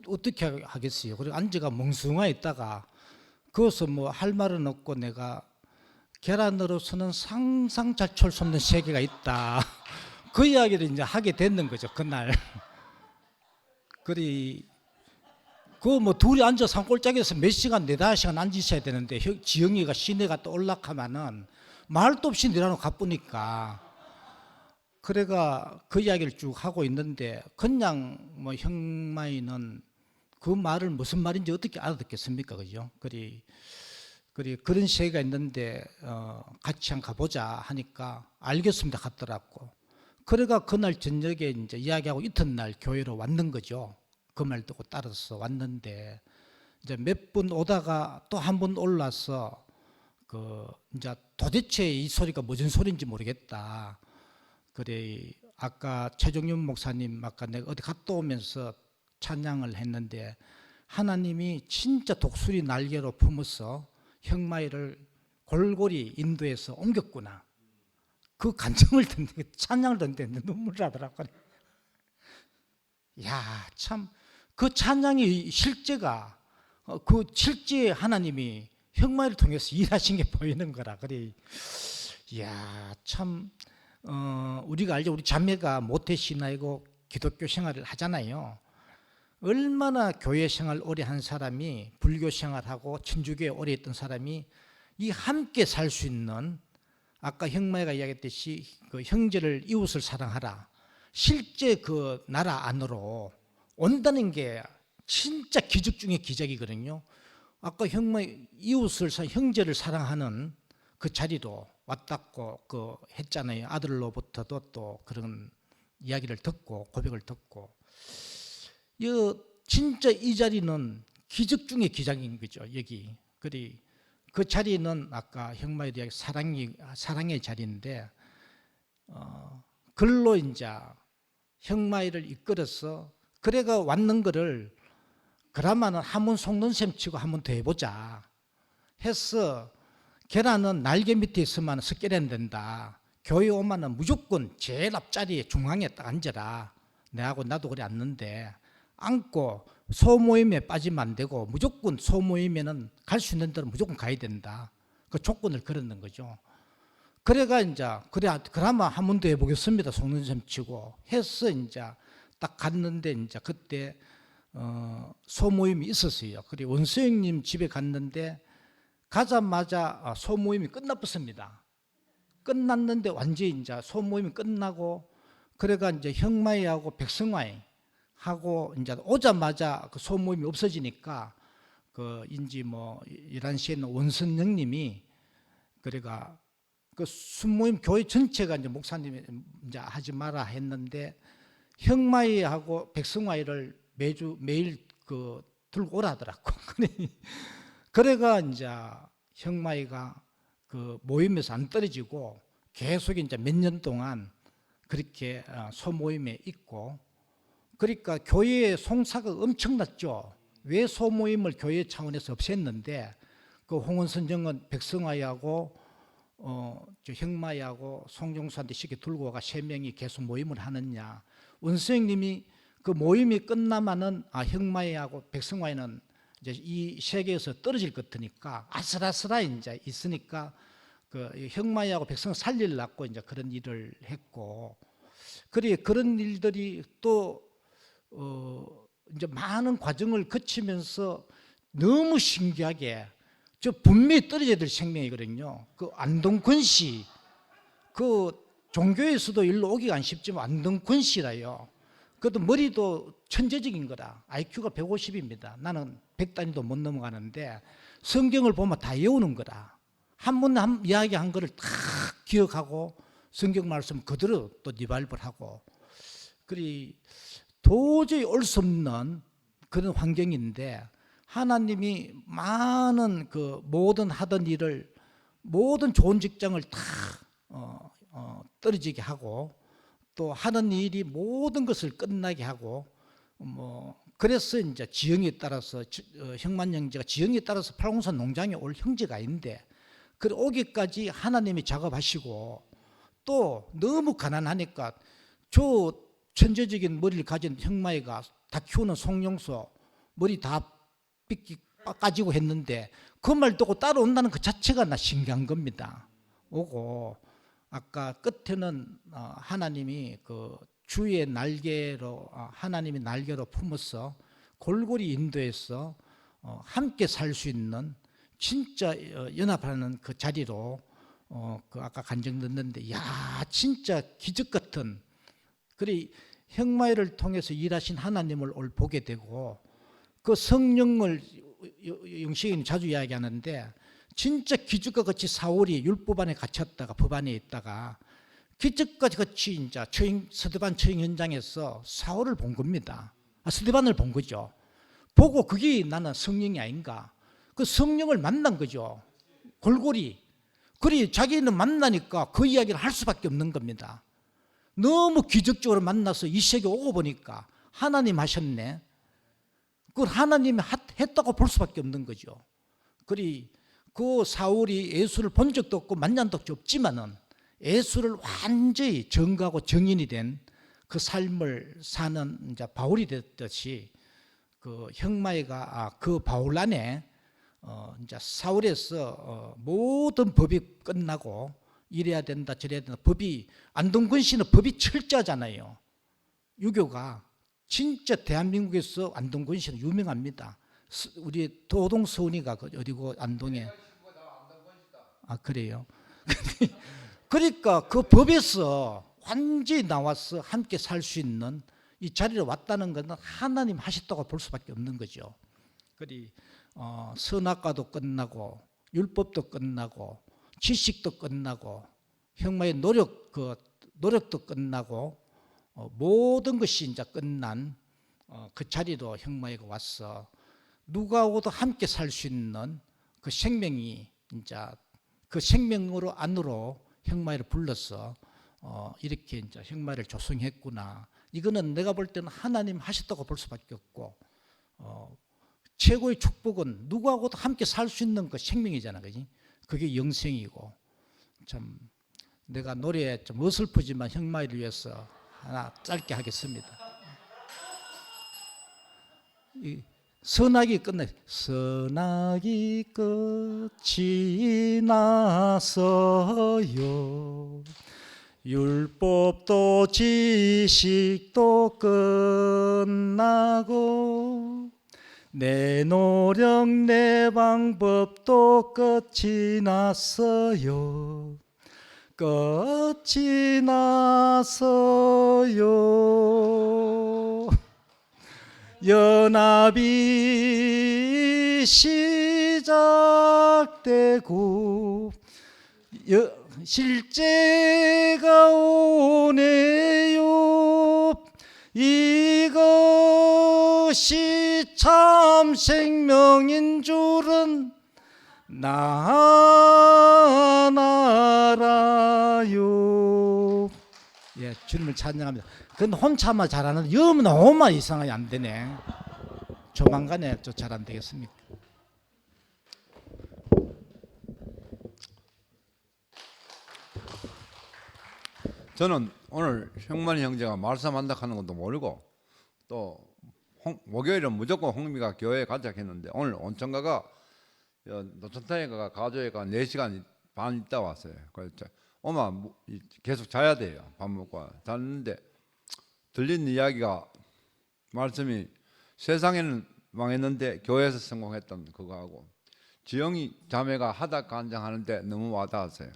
어떻게 하겠어요. 그리고 앉아가 멍숭아 있다가 거기서 뭐 할 말은 없고 내가 계란으로서는 상상 잘 수 없는 세계가 있다. 그 이야기를 이제 하게 됐는 거죠, 그날. 그리 그 뭐 둘이 앉아 산골짜기에서 몇 시간, 4-5시간 앉으셔야 되는데 지영이가 시내 갔다 올라가면은 말도 없이 내려놓고 가쁘니까, 그래가 그 이야기를 쭉 하고 있는데 그냥 뭐 형마이는 그 말을 무슨 말인지 어떻게 알아듣겠습니까, 그죠? 그런 시기가 있는데 같이 한번 가보자 하니까 알겠습니다 갔더라고. 그래가 그날 저녁에 이제 이야기하고 이튿날 교회로 왔는 거죠. 그 말 듣고 따라서 왔는데, 이제 몇 분 오다가 또 한 번 올라서 이제 도대체 이 소리가 무슨 소리인지 모르겠다. 그래 아까 최종윤 목사님 아까 내가 어디 갔다 오면서 찬양을 했는데 하나님이 진짜 독수리 날개로 품어서 형마이를 골고리 인도해서 옮겼구나. 그 간증을 듣는데 찬양을 듣는데 눈물 나더라고요. 야, 참 그 찬양이 실제가 그 실제 하나님이 형마이를 통해서 일하신 게 보이는 거라. 그래. 야, 참 우리가 알죠. 우리 자매가 모태 신앙이고 기독교 생활을 하잖아요. 얼마나 교회 생활 오래 한 사람이 불교 생활하고 천주교에 오래 있던 사람이 이 함께 살 수 있는 아까 형마이가 이야기했듯이 그 형제를 이웃을 사랑하라. 실제 그 나라 안으로 온다는 게 진짜 기적 중의 기적이거든요. 아까 형마이 이웃을 형제를 사랑하는 그 자리로 왔다고 그 했잖아요. 아들로부터도 또 그런 이야기를 듣고 고백을 듣고 진짜 이 자리는 기적 중의 기적인 거죠. 여기 그리 그 자리는 아까 형마이도 이야기 사랑의 자리인데 글로 이제 형마이를 이끌어서 그래가 왔는 거를 그러면은 한번 속는 셈 치고 한번 더 해보자 해서 계란은 날개 밑에 있으면 습계란 된다. 교회 오면은 무조건 제일 앞자리에 중앙에 딱 앉아라. 내하고 나도 그래 앉는데 앉고 소모임에 빠지면 안 되고 무조건 소모임에는 갈 수 있는 데는 무조건 가야 된다. 그 조건을 걸었는 거죠. 그래가 이제 그러면 한 번 더 해보겠습니다. 속는 셈 치고 해서 이제 딱 갔는데 이제 그때 소모임이 있었어요. 그리고 원수형님 집에 갔는데 가자마자 소모임이 끝나버렸습니다. 끝났는데 완전히 이제 소모임이 끝나고 그래가 이제 형마이하고 백성화이 하고 이제 오자마자 그 소모임이 없어지니까 그 인지 뭐 11시에는 원선영님이 그래가 그 순모임 교회 전체가 이제 목사님이 이제 하지 마라 했는데 형마이하고 백성화이를 매일 그 들고 오라더라고. 그래가 이제 형마이가 그 모임에서 안 떨어지고 계속 이제 몇 년 동안 그렇게 소모임에 있고 그러니까 교회의 송사가 엄청났죠. 왜 소모임을 교회 차원에서 없앴는데 그 홍원선 정은 백성화이하고 형마이하고 송종수한테 쉽게 들고 와가 3명이 계속 모임을 하느냐. 원수형님이 그 모임이 끝나면은 형마이하고 백성화이는 이제 이 세계에서 떨어질 것 같으니까 아슬아슬하게 이제 있으니까 그 형마이하고 백성을 살리려고 이제 그런 일을 했고 그런 일들이 또 이제 많은 과정을 거치면서 너무 신기하게 저 분명히 떨어져야 될 생명이거든요. 그 안동권 씨, 그 종교에서도 일로 오기가 안 쉽지만 안동권 씨라요. 그것도 머리도 천재적인 거라. IQ가 150입니다. 나는 100단위도 못 넘어가는데 성경을 보면 다 외우는 거라. 한 번 이야기한 거를 다 기억하고 성경 말씀 그대로 또 리바이벌 하고 그리 도저히 올 수 없는 그런 환경인데 하나님이 많은 그 모든 하던 일을 모든 좋은 직장을 다 떨어지게 하고 또 하는 일이 모든 것을 끝나게 하고 뭐 그래서 이제 지형에 따라서 형만 형제가 지형에 따라서 팔공산 농장에 올 형제가 있는데 그 오기까지 하나님이 작업하시고 또 너무 가난하니까 저 천재적인 머리를 가진 형마이가 다 키우는 송영수 머리 다 삐끼 까지고 했는데 그 말 듣고 따라온다는 그 자체가 나 신기한 겁니다. 오고 아까 끝에는 하나님이 그 주의 날개로 하나님이 날개로 품어서 골고리 인도해서 함께 살 수 있는 진짜 연합하는 그 자리로 그 아까 간증 듣는데 야 진짜 기적 같은 그래 형마이를 통해서 일하신 하나님을 올 보게 되고 그 성령을 영식이 자주 이야기하는데 진짜 기적과 같이 사울이 율법 안에 갇혔다가 법 안에 있다가 기적과 같이 이제 스데반 처형 현장에서 사울을 본 겁니다. 스데반을 본 거죠. 보고 그게 나는 성령이 아닌가. 그 성령을 만난 거죠. 골고리. 그리 자기는 만나니까 그 이야기를 할 수밖에 없는 겁니다. 너무 기적적으로 만나서 이 세계 오고 보니까 하나님 하셨네. 그걸 하나님이 했다고 볼 수밖에 없는 거죠. 그리 그 사울이 예수를 본 적도 없고 만난 적도 없지만은 예수를 완전히 정하고 정인이 된 그 삶을 사는 이제 바울이 됐듯이 그 형마이가 그 바울 안에 이제 사울에서 모든 법이 끝나고 이래야 된다 저래야 된다 법이 안동근 씨는 법이 철저하잖아요. 유교가 진짜 대한민국에서 안동근 씨는 유명합니다. 우리 도동서운이가 어디고 안동에 그래요. 그러니까 그 법에서 완전히 나와서 함께 살 수 있는 이 자리에 왔다는 것은 하나님 하셨다고 볼 수밖에 없는 거죠. 그리 선악과도 끝나고 율법도 끝나고 지식도 끝나고 형마의 노력도 끝나고 모든 것이 이제 끝난 그 자리로 형마이가 와서 누구하고도 함께 살 수 있는 그 생명이 이제 그 생명으로 안으로 형마이를 불러서 이렇게 이제 형마이를 조성했구나. 이거는 내가 볼 때는 하나님 하셨다고 볼 수밖에 없고 최고의 축복은 누구하고도 함께 살 수 있는 그 생명이잖아, 그지? 그게 영생이고 참 내가 노래 좀 어설프지만 형마이를 위해서 하나 짧게 하겠습니다. 선악이 끝나 선악이 끝이 나서요 율법도 지식도 끝나고 내 노력 내 방법도 끝이 났어요 끝이 나서요 연합이 시작되고 실제가 오네요 이것이 참 생명인 줄은 나 알아요. 예, 주님을 찬양합니다. 근데 혼자만 잘하는 여러분 너무 이상하게 안 되네. 조만간에 또 잘 안 되겠습니까? 저는 오늘 형만이 형제가 말씀한다 하는 것도 모르고 또 목요일은 무조건 홍미가 교회에 가자 했는데 오늘 온천가가 노천탕에 가족에 4시간 반 있다 왔어요. 그래서 엄마 계속 자야 돼요. 밥 먹고 잤는데 들린 이야기가 말씀이 세상에는 망했는데 교회에서 성공했던 그거하고 지영이 자매가 하다 간장하는데 너무 와닿았어요.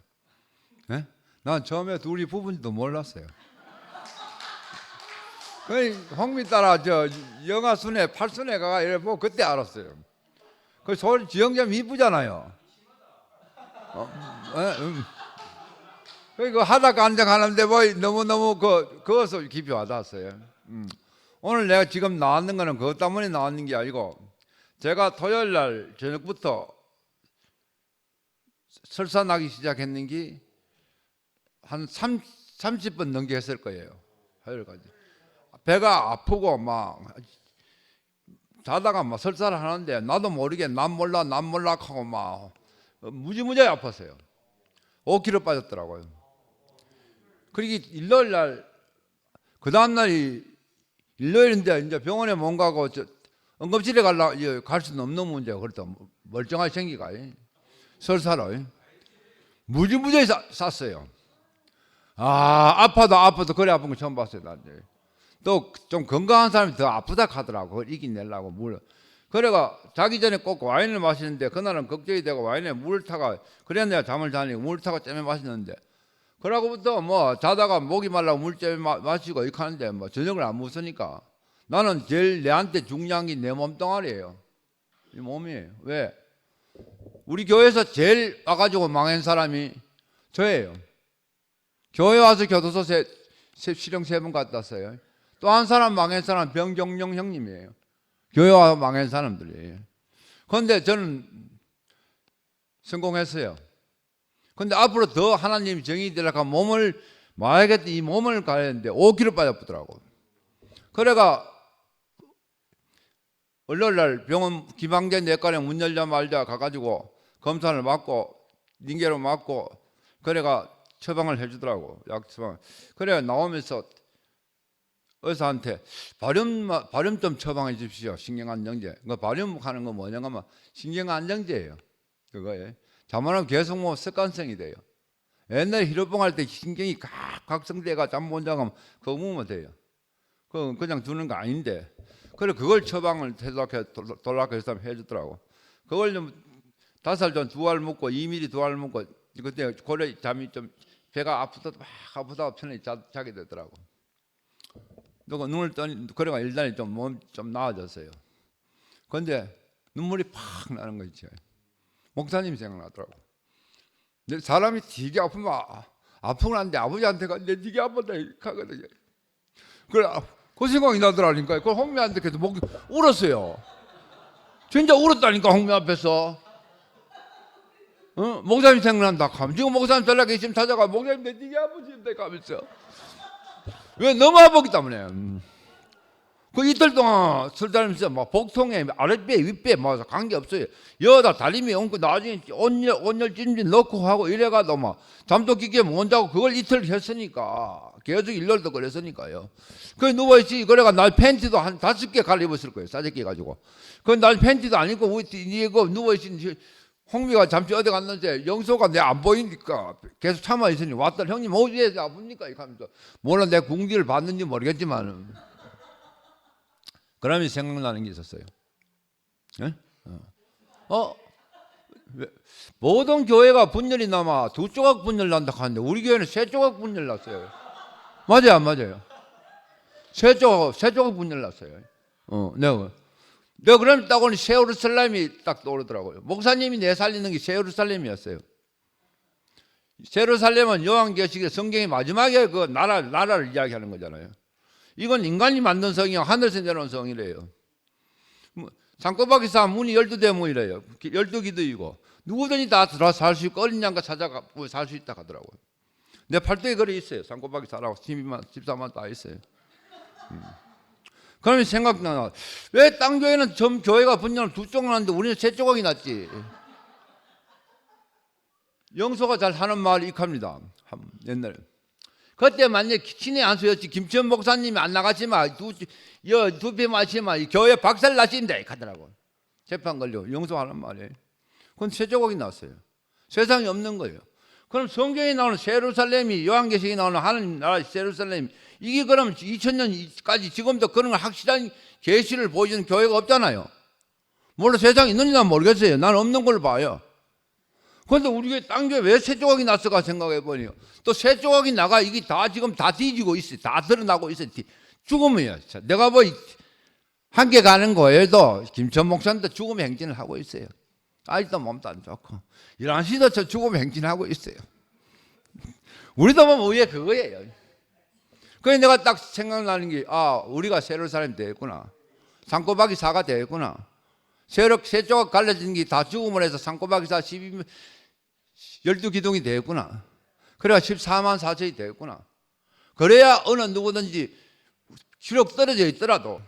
네? 난 처음에 둘이 부부인지도 몰랐어요. 홍미 따라 영하 순회 8순회 가가 이래 보고 그때 알았어요. 그 소리 지영자면 이쁘잖아요. 그 하다 간장하는데 뭐 너무 그것도 깊이 와닿았어요. 오늘 내가 지금 나왔는 거는 그것 때문에 나왔는 게 아니고 제가 토요일 날 저녁부터 설사 나기 시작했는 게 한 30분 넘게 했을 거예요. 화요일까지. 배가 아프고 막 자다가 막 설사를 하는데 나도 모르게 난 몰라 하고 막 무지무지하게 아팠어요. 5kg 빠졌더라고요. 그러기 일요일 날 그 다음 날이 일요일인데 이제 병원에 못 가고 응급실에 갈 수는 없는 문제가 그렇다. 멀쩡하게 생기가 설사로 무지무지하게 쌌어요. 아파도 그래 아픈 거 처음 봤어요. 또 좀 건강한 사람이 더 아프다 하더라고. 그걸 이기내려고 물. 그래가 자기 전에 꼭 와인을 마시는데 그날은 걱정이 되고 와인에 물을 타가 그래야 내가 잠을 자니까 물을 타고 째매 마시는데 그러고부터 뭐 자다가 목이 말라고 물 째매 마시고 이렇게 하는데 뭐 저녁을 안 먹으니까 나는 제일 내한테 중요한 게 내 몸뚱아리예요. 이 몸이에요. 왜? 우리 교회에서 제일 와가지고 망한 사람이 저예요. 교회 와서 교도소 실형 3번 갔다 왔어요. 또 한 사람 망한 사람 병경영 형님이에요. 교회 와서 망한 사람들이에요. 그런데 저는 성공했어요. 그런데 앞으로 더 하나님 정의 되려고 몸을 마약에 이 몸을 가야 하는데 5kg 빠져보더라고. 그래가 월요일날 병원 기방제 내과에 문 열자마자 가가지고 검사를 받고 링게로 맞고 그래가 처방을 해주더라고. 약 처방. 그래 나오면서 의사한테 발염 좀 처방해 주십시오. 신경안정제. 그 발염하는 거 뭐냐면 신경안정제예요. 그거에 자만하면 계속 뭐 습관성이 돼요. 옛날에 히로뽕 할 때 신경이 각성돼가 잠 못 자면 그거 먹으면 돼요. 그냥 두는 거 아닌데. 그래 그걸 처방을 돌락해서 해주더라고. 그걸 좀 5살 전 2알 먹고 2mm 2알 먹고 그때 고래 잠이 좀 배가 아프다가 편히 자게 되더라고. 그리고 눈을 떠니 그래가 일단이 좀 나아졌어요. 그런데 눈물이 팍 나는 거 있죠. 목사님이 생각나더라고. 근데 사람이 되게 아프면 아프긴 한데 아버지한테 가는데 되게 아프다 하거든요. 그래 그 생각이 나더라니까. 그 홍미한테 계속 울었어요. 진짜 울었다니까 홍미 앞에서. 목사님 생각난다. 지금 목사님 전화가 있으면 찾아가. 목사님 내 되게 아프신데 가면서. 왜 너무 아프기 때문에. 그 이틀 동안 술 다니면서 막 복통에 아랫배 윗배 뭐 관계 없어요. 여다 다리미 얹고 나중에 온열 찜질 넣고 하고 이래가도 막 잠도 깊게 못 자고 그걸 이틀 했으니까 계속 일렬도 그랬으니까요. 그 누워있지. 그래가 날 팬티도 한 5개 갈아입었을 거예요. 싸제끼 가지고. 그 날 팬티도 안 입고 이거 누워있지. 홍미가 잠시 어디 갔는데 영소가 내 안 보이니까 계속 참아 있으니 왔더니 형님 어디에 아픕니까? 이렇게 하면서 물론 내 궁지를 봤는지 모르겠지만 그러면 생각나는 게 있었어요. 네? 모든 교회가 분열이 나면 2조각 분열 난다 하는데 우리 교회는 3조각 분열 났어요. 맞아요, 안 맞아요? 3조각 분열 났어요. 내가 그럼 딱 오늘 새 예루살렘이 딱 떠오르더라고요. 목사님이 내살리는 게 새 예루살렘이었어요. 새 예루살렘은 요한계시록의 성경의 마지막에 그 나라를 이야기하는 거잖아요. 이건 인간이 만든 성이요 하늘에서 내려온 성이래요. 산꼬박이 사 문이 12대문이래요. 12기도이고 누구든지 다 들어와 살 수 있고 어린 양과 찾아가 살 수 있다 하더라고요. 내 팔도에 글이 있어요. 산꼬박이 사라고 14만 다 있어요. 그러면 생각나. 왜 땅 교회는 전 교회가 분열을 2조각 났는데 우리는 3조각이 났지. 영소가 잘 하는 말이 익합니다. 옛날에. 그때 만약에 친의 안수였지 김치현 목사님이 안 나가지만 두배 마시면 교회 박살 나신다 하더라고. 재판 걸려 영소하는 말이에요. 그건 3조각이 났어요. 세상에 없는 거예요. 그럼 성경에 나오는 새 예루살렘이 요한계시록에 나오는 하나님 나라 새 예루살렘 이게 그럼 2000년까지 지금도 그런 확실한 계시를 보여주는 교회가 없잖아요. 물론 세상에 있는지 난 모르겠어요. 난 없는 걸로 봐요. 그런데 우리 교회 땅 교회 왜 3조각이 났을까 생각해 보니요. 또 3조각이 나가 이게 다 지금 다 뒤지고 있어요. 다 드러나고 있어요. 죽음이에요. 내가 뭐 함께 가는 거에도 김천 목사님도 죽음 행진을 하고 있어요. 아직도 몸도 안 좋고 이란 시도 저 죽음 행진하고 있어요. 우리도 보면 왜 그거예요. 그래서 내가 딱 생각나는 게 우리가 새 예루살렘 되겠구나. 산꼬박이 사가 되겠구나. 3조각 갈라진 게 다 죽음을 해서 산꼬박이 사 12기둥이 되겠구나. 그래야 14만 4천이 되겠구나. 그래야 어느 누구든지 기록 떨어져 있더라도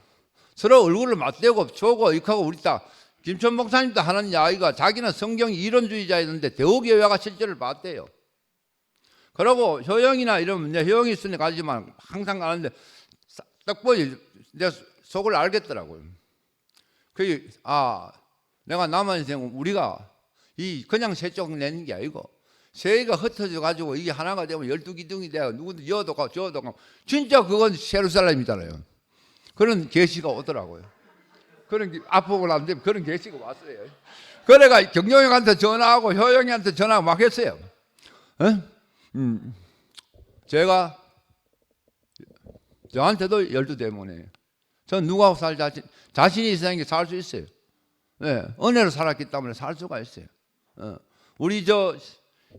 서로 얼굴을 맞대고 조고 익하고 우리 딱 김천 목사님도 하는 이야기가 자기는 성경 이론주의자였는데 대우교회가 실제를 봤대요. 그러고 효영이나 이러면 내 효영이 있으니 가지만 항상 가는데 딱 보니 내 속을 알겠더라고요. 그게 내가 남은 인생 우리가 이 그냥 3조각 내는 게 아니고 세계가 흩어져 가지고 이게 하나가 되면 12기둥이 되고 누구도 여도 가고 저도 가고 진짜 그건 예루살렘이잖아요. 그런 계시가 오더라고요. 그런 아프고 나는데 그런 계시가 왔어요. 그래가 경영형한테 전화하고 효영이한테 전화 막 했어요. 제가 저한테도 12대문이에요. 전 누구하고 살 자신이 있으는 게 살 수 있어요. 네, 은혜로 살았기 때문에 살 수가 있어요. 우리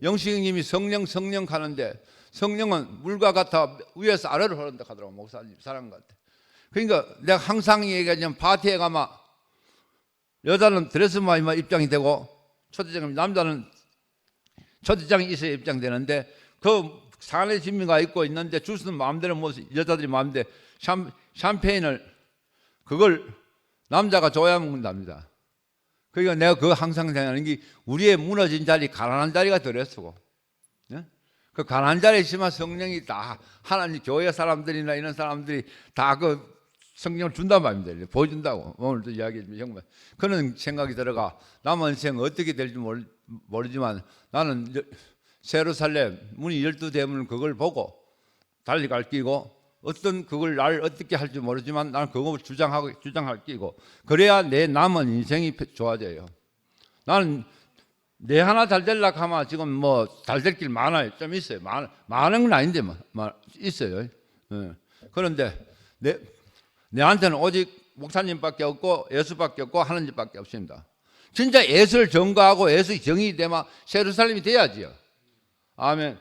영식님이 성령 가는데 성령은 물과 같아 위에서 아래로 흐른다 하더라고 목사님 사람 같아. 그러니까 내가 항상 얘기하자면 파티에 가면 여자는 드레스만 입장이 되고 초대장은 남자는 초대장이 있어야 입장되는데 그 사내 진미가 있고 있는데 주스는 마음대로 뭐 여자들이 마음대로 샴페인을 그걸 남자가 줘야 먹는답니다. 그러니까 내가 그거 항상 생각하는 게 우리의 무너진 자리, 가난한 자리가 덜했고, 예? 그 가난한 자리에 있으면 성령이 다 하나님 교회 사람들이나 이런 사람들이 다 그 성령을 준단 말입니다. 보여준다고 오늘도 이야기했지만 정말 그런 생각이 들어가 남은 인생 어떻게 될지 모르지만 나는 예루살렘 문이 12대문을 그걸 보고 달리 갈 끼고 어떤 그걸 날 어떻게 할지 모르지만 나는 그거 주장할 끼고 그래야 내 남은 인생이 좋아져요. 나는 내 하나 잘 되려고 하면 지금 뭐 잘 될 길 많아요. 좀 있어요. 많은 건 아닌데 뭐 있어요. 그런데 내한테는 오직 목사님밖에 없고 예수밖에 없고 하나님밖에 없습니다. 진짜 예수를 전가하고 예수 정이 되면 예루살렘이 돼야지요. 아멘.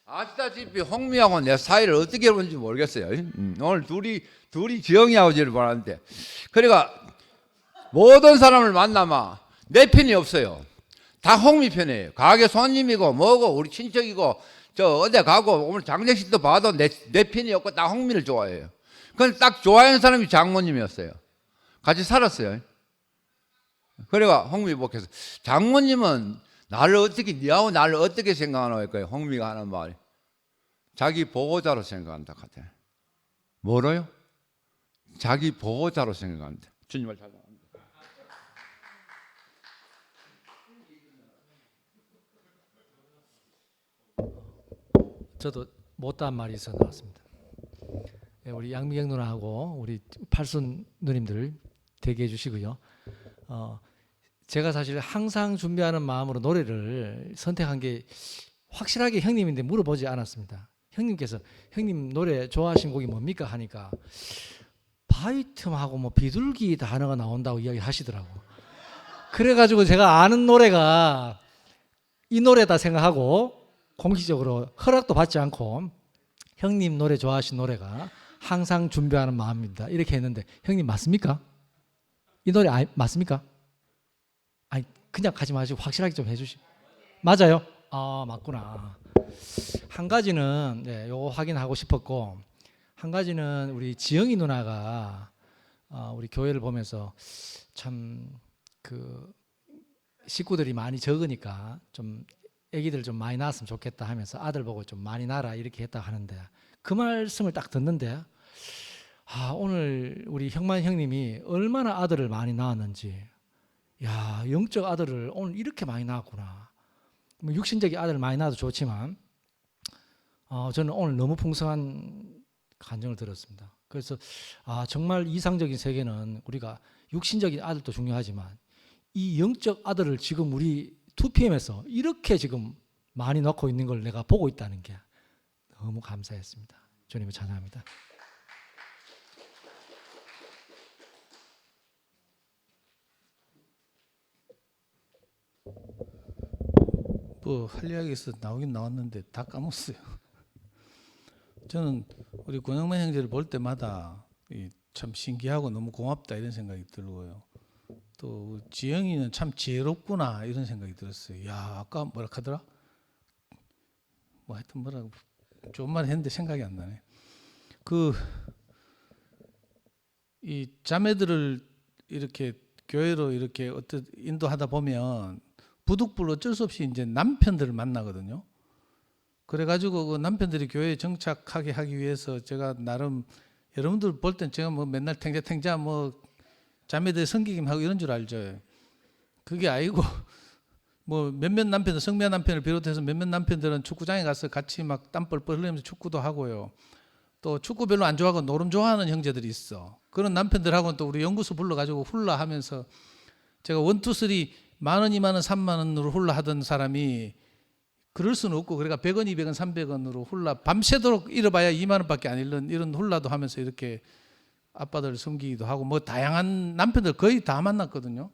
아시다시피 홍미하고 내 사이를 어떻게 보는지 모르겠어요. 오늘 둘이 지영이 아버지를 보았는데, 그러니까 모든 사람을 만나면 내 편이 없어요. 다 홍미 편이에요. 가게 손님이고 뭐고 우리 친척이고 저 어디 가고 오늘 장례식도 봐도 내 편이 없고 다 홍미를 좋아해요. 그건 딱 좋아하는 사람이 장모님이었어요. 같이 살았어요. 그래가 홍미 목회에서 장모님은 니하고 나를 어떻게 생각하나 할까요? 홍미가 하는 말이 자기 보호자로 생각한다 같아. 뭐로요? 자기 보호자로 생각한다. 주님을 잘 합니다. 저도 못다한 말이 있어 나왔습니다. 우리 양미경 누나하고 우리 팔순 누님들 대기해 주시고요. 제가 사실 항상 준비하는 마음으로 노래를 선택한 게 확실하게 형님인데 물어보지 않았습니다. 형님께서 형님 노래 좋아하신 곡이 뭡니까 하니까 바이틈하고 뭐 비둘기 단어가 나온다고 이야기하시더라고. 그래가지고 제가 아는 노래가 이 노래다 생각하고 공식적으로 허락도 받지 않고 형님 노래 좋아하신 노래가 항상 준비하는 마음입니다. 이렇게 했는데 형님 맞습니까? 이 노래 맞습니까? 아니 그냥 가지 마시고 확실하게 좀 해주시. 맞아요? 아 맞구나. 한 가지는 요거 확인하고 싶었고 한 가지는 우리 지영이 누나가 우리 교회를 보면서 참 그 식구들이 많이 적으니까 좀 애기들 좀 많이 낳았으면 좋겠다 하면서 아들 보고 좀 많이 낳아라 이렇게 했다 하는데 그 말씀을 딱 듣는데 오늘 우리 형만 형님이 얼마나 아들을 많이 낳았는지 야 영적 아들을 오늘 이렇게 많이 낳았구나. 뭐 육신적인 아들을 많이 낳아도 좋지만 저는 오늘 너무 풍성한 감정을 들었습니다. 그래서 정말 이상적인 세계는 우리가 육신적인 아들도 중요하지만 이 영적 아들을 지금 우리 2PM에서 이렇게 지금 많이 넣고 있는 걸 내가 보고 있다는 게 너무 감사했습니다. 주님을 찬양합니다. 뭐 할 이야기에서 나오긴 나왔는데 다 까먹었어요. 저는 우리 권영만 형제를 볼 때마다 참 신기하고 너무 고맙다 이런 생각이 들고요. 또 지영이는 참 지혜롭구나 이런 생각이 들었어요. 야 아까 뭐라 하더라? 뭐 하여튼 뭐라고 좋은 말 했는데 생각이 안 나네. 이 자매들을 이렇게 교회로 이렇게 인도하다 보면 부득불 어쩔 수 없이 이제 남편들을 만나거든요. 그래가지고 그 남편들이 교회에 정착하게 하기 위해서 제가 나름 여러분들 볼 땐 제가 뭐 맨날 탱자탱자 뭐 자매들 섬기기만 하고 이런 줄 알죠. 그게 아니고 뭐 몇몇 남편들 성미아 남편을 비롯해서 몇몇 남편들은 축구장에 가서 같이 막 땀 뻘뻘 흘리면서 축구도 하고요. 또 축구 별로 안 좋아하고 노름 좋아하는 형제들이 있어. 그런 남편들하고는 또 우리 연구소 불러가지고 훌라 하면서 제가 1, 2, 3 10,000원, 20,000원, 30,000원으로 훌라 하던 사람이 그럴 수는 없고 그러니까 100원, 200원, 300원으로 훌라 밤새도록 잃어봐야 20,000원밖에 안 잃는 이런 훌라도 하면서 이렇게 아빠들을 섬기기도 하고 뭐 다양한 남편들 거의 다 만났거든요.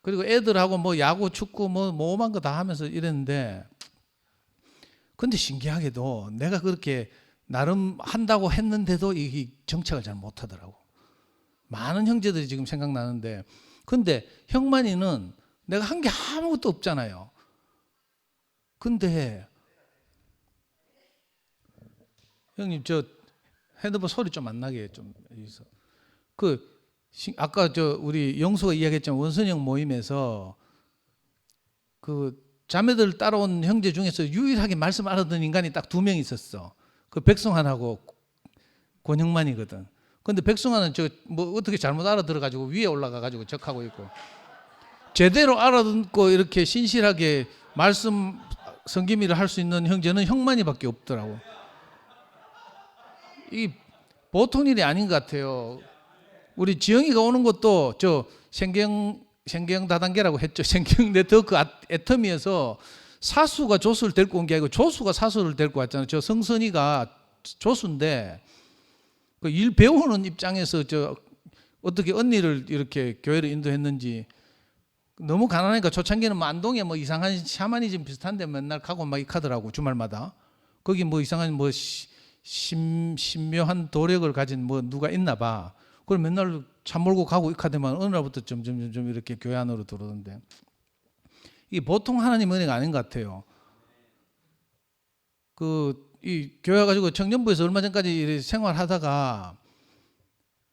그리고 애들하고 뭐 야구, 축구 뭐 오만 거 다 하면서 이랬는데 근데 신기하게도 내가 그렇게 나름 한다고 했는데도 이 정착을 잘 못하더라고. 많은 형제들이 지금 생각나는데, 근데 형만이는 내가 한 게 아무것도 없잖아요. 근데 형님 저 핸드폰 소리 좀 안 나게 좀 해주세요. 아까 우리 영수가 이야기했지만 원선형 모임에서 그 자매들 따라온 형제 중에서 유일하게 말씀 알아듣는 인간이 딱 2명 있었어. 그 백성환하고 권형만이거든. 근데 백성환은 뭐 어떻게 잘못 알아들어 가지고 위에 올라가 가지고 적하고 있고, 제대로 알아듣고 이렇게 신실하게 말씀 성김이를 할 수 있는 형제는 형만이밖에 없더라고. 이 보통 일이 아닌 것 같아요. 우리 지영이가 오는 것도 생경 다단계라고 했죠. 생경 네트워크 애터미에서 사수가 조수를 데리고 온 게 아니고 조수가 사수를 데리고 왔잖아요. 저 성선이가 조수인데 그 일 배우는 입장에서 어떻게 언니를 이렇게 교회를 인도했는지, 너무 가난하니까 초창기는 뭐 안동에 뭐 이상한 샤머니즘 비슷한데 맨날 가고 막 익하더라고, 주말마다. 거기 뭐 이상한 뭐 신묘한 도력을 가진 뭐 누가 있나 봐. 그걸 맨날 차 몰고 가고 익하더만 어느 날부터 점점 이렇게 교회 안으로 들어오는데, 이게 보통 하나님 은혜가 아닌 것 같아요. 이 교회 가지고 청년부에서 얼마 전까지 생활하다가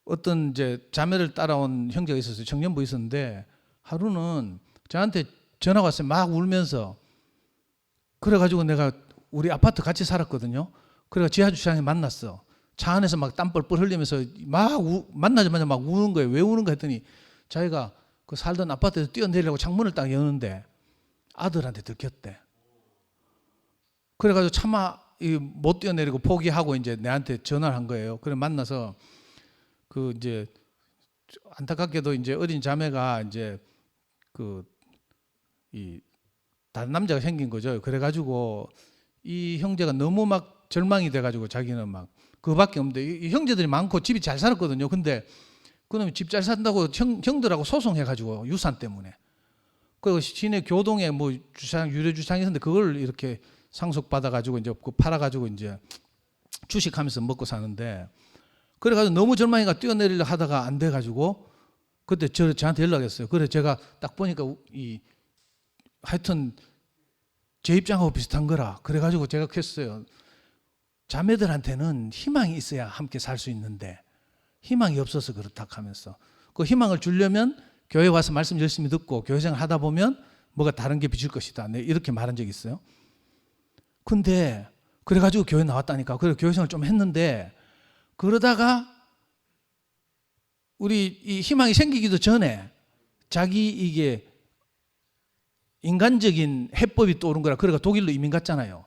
어떤 이제 자매를 따라온 형제가 있었어요. 청년부에 있었는데 하루는 저한테 전화가 왔어요. 막 울면서. 그래가지고 내가 우리 아파트 같이 살았거든요. 그래가 지하 주차장에 만났어. 차 안에서 막 땀 뻘뻘 흘리면서 만나자마자 막 우는 거예요. 왜 우는가 했더니 자기가 그 살던 아파트에서 뛰어내리려고 창문을 딱 여는데 아들한테 들켰대. 그래가지고 차마 못 뛰어내리고 포기하고 이제 내한테 전화를 한 거예요. 그래 만나서 이제 안타깝게도 이제 어린 자매가 이제 이 다른 남자가 생긴 거죠. 그래가지고 이 형제가 너무 막 절망이 돼가지고 자기는 막 그밖에 없는데, 이 형제들이 많고 집이 잘 살았거든요. 근데 그놈이 집 잘 산다고 형들하고 소송해가지고 유산 때문에. 그리고 시내 교동에 뭐 유료 주차장이 있었는데 그걸 이렇게 상속받아가지고 이제 팔아가지고 이제 주식하면서 먹고 사는데, 그래가지고 너무 절망이가 뛰어내리려 하다가 안 돼가지고 그때 저한테 연락했어요. 그래 제가 딱 보니까 하여튼 제 입장하고 비슷한 거라. 그래가지고 제가 했어요. 자매들한테는 희망이 있어야 함께 살 수 있는데 희망이 없어서 그렇다 하면서, 그 희망을 주려면 교회 와서 말씀 열심히 듣고 교회 생활 하다 보면 뭐가 다른 게 비칠 것이다. 네, 이렇게 말한 적이 있어요. 근데 그래가지고 교회 나왔다니까. 그래 교회 생활 좀 했는데, 그러다가 우리 이 희망이 생기기도 전에 자기 이게 인간적인 해법이 떠오른 거라. 그래가 독일로 이민 갔잖아요.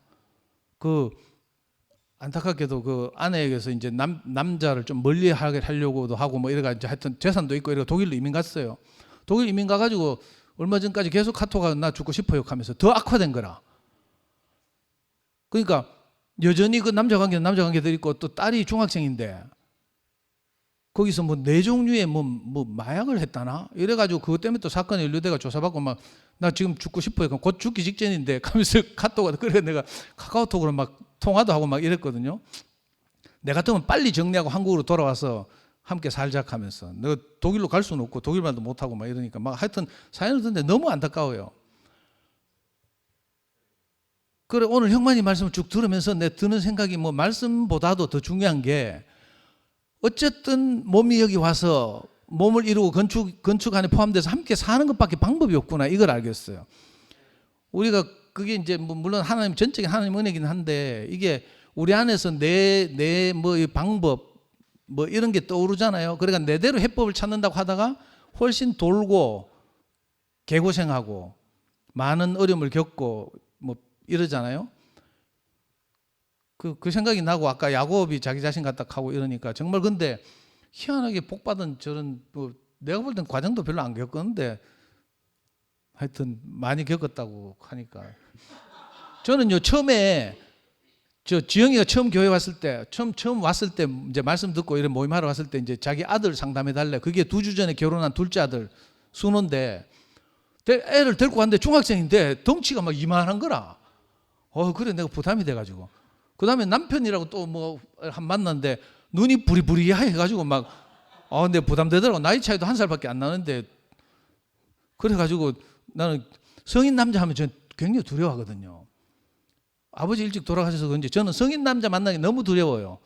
안타깝게도 그 아내에게서 이제 남자를 좀 멀리 하려고도 하고 뭐 이래가 이제 하여튼 재산도 있고 이래가 독일로 이민 갔어요. 독일 이민 가가지고 얼마 전까지 계속 카톡하고 나 죽고 싶어요 하면서 더 악화된 거라. 그러니까 여전히 그 남자 관계도 있고 또 딸이 중학생인데 거기서 뭐 4종류의 뭐 마약을 했다나 이래가지고 그것 때문에 또 사건이 연루돼가 조사받고 막 나 지금 죽고 싶어요. 곧 죽기 직전인데 하면서 카톡을, 그래 내가 카카오톡으로 막 통화도 하고 막 이랬거든요. 내 같으면 빨리 정리하고 한국으로 돌아와서 함께 살자 하면서, 내가 독일로 갈 수는 없고 독일말도 못하고 막 이러니까 막 하여튼 사연을 듣는데 너무 안타까워요. 그래 오늘 형만이 말씀을 쭉 들으면서 내 드는 생각이 뭐 말씀보다도 더 중요한 게, 어쨌든 몸이 여기 와서 몸을 이루고 건축 안에 포함돼서 함께 사는 것밖에 방법이 없구나, 이걸 알겠어요. 우리가 그게 이제 뭐 물론 하나님 전적인 하나님 은혜긴 한데, 이게 우리 안에서 내 뭐 방법 뭐 이런 게 떠오르잖아요. 그러니까 내대로 해법을 찾는다고 하다가 훨씬 돌고 개고생하고 많은 어려움을 겪고 뭐 이러잖아요. 그 생각이 나고, 아까 야곱이 자기 자신 같다 하고 이러니까 정말, 근데 희한하게 복받은 저런 뭐 내가 볼 땐 과정도 별로 안 겪었는데 하여튼 많이 겪었다고 하니까, 저는요 처음에 지영이가 처음 교회 왔을 때, 처음 왔을 때 이제 말씀 듣고 이런 모임하러 왔을 때 이제 자기 아들 상담해 달래. 그게 2주 전에 결혼한 둘째 아들 순호인데, 애를 데리고 왔는데 중학생인데 덩치가 막 이만한 거라. 그래 내가 부담이 돼가지고, 그 다음에 남편이라고 또 뭐 한 만났는데 눈이 부리부리해 가지고 막 근데 부담되더라고. 나이 차이도 1살밖에 안 나는데 그래가지고 나는 성인 남자 하면 전 굉장히 두려워하거든요. 아버지 일찍 돌아가셔서 그런지 저는 성인 남자 만나기 너무 두려워요.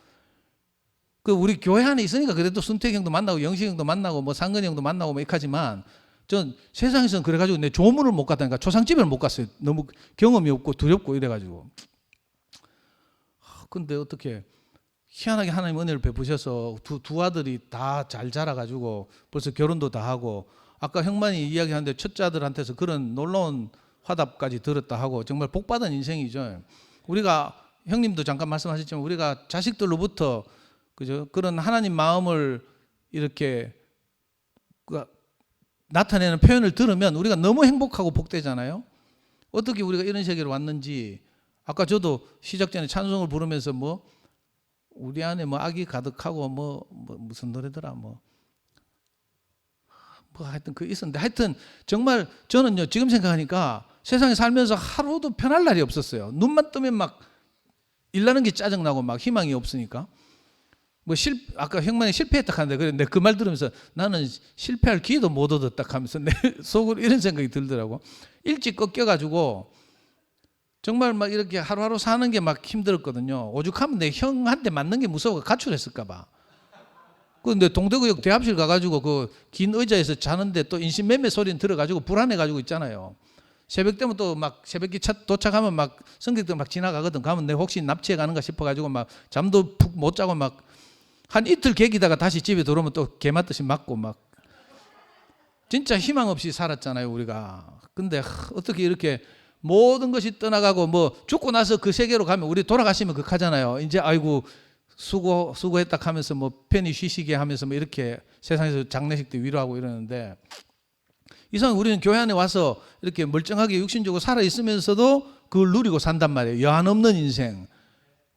그 우리 교회 안에 있으니까 그래도 순택 형도 만나고 영식 형도 만나고 뭐 상근이 형도 만나고 뭐 이렇게 하지만 전 세상에서는 그래가지고 내 조문을 못 갔다니까. 초상집을 못 갔어요. 너무 경험이 없고 두렵고 이래가지고. 근데 어떻게 희한하게 하나님 은혜를 베푸셔서 두 아들이 다 잘 자라가지고 벌써 결혼도 다 하고, 아까 형만이 이야기하는데 첫째 아들한테서 그런 놀라운 화답까지 들었다 하고 정말 복받은 인생이죠. 우리가 형님도 잠깐 말씀하셨지만 우리가 자식들로부터 그죠? 그런 하나님 마음을 이렇게 나타내는 표현을 들으면 우리가 너무 행복하고 복되잖아요. 어떻게 우리가 이런 세계로 왔는지. 아까 저도 시작 전에 찬송을 부르면서 뭐 우리 안에 뭐 악이 가득하고 뭐 무슨 노래더라 뭐 하여튼 그 있었는데, 하여튼 정말 저는요 지금 생각하니까 세상에 살면서 하루도 편할 날이 없었어요. 눈만 뜨면 막 일나는 게 짜증나고 막 희망이 없으니까. 아까 형만이 실패했다 하는데 그랬는데 그 말 들으면서 나는 실패할 기회도 못 얻었다 하면서 내 속으로 이런 생각이 들더라고. 일찍 꺾여가지고 정말 막 이렇게 하루하루 사는 게 막 힘들었거든요. 오죽하면 내 형한테 맞는 게 무서워 가출했을까 봐. 근데 동대구역 대합실 가가지고 그 긴 의자에서 자는데 또 인신매매 소리는 들어가지고 불안해가지고 있잖아요. 새벽 되면 또 막 새벽에 도착하면 막 승객들 막 지나가거든. 가면 내가 혹시 납치해 가는가 싶어가지고 막 잠도 푹 못 자고 막 한 이틀 개기다가 다시 집에 들어오면 또 개 맞듯이 맞고 막 진짜 희망 없이 살았잖아요 우리가. 근데 어떻게 이렇게 모든 것이 떠나가고 뭐 죽고 나서 그 세계로 가면 우리 돌아가시면 극하잖아요. 이제 아이고 수고했다 하면서 뭐 편히 쉬시게 하면서 뭐 이렇게 세상에서 장례식 때 위로하고 이러는데, 이상 우리는 교회 안에 와서 이렇게 멀쩡하게 육신적으로 살아 있으면서도 그걸 누리고 산단 말이에요. 여한 없는 인생.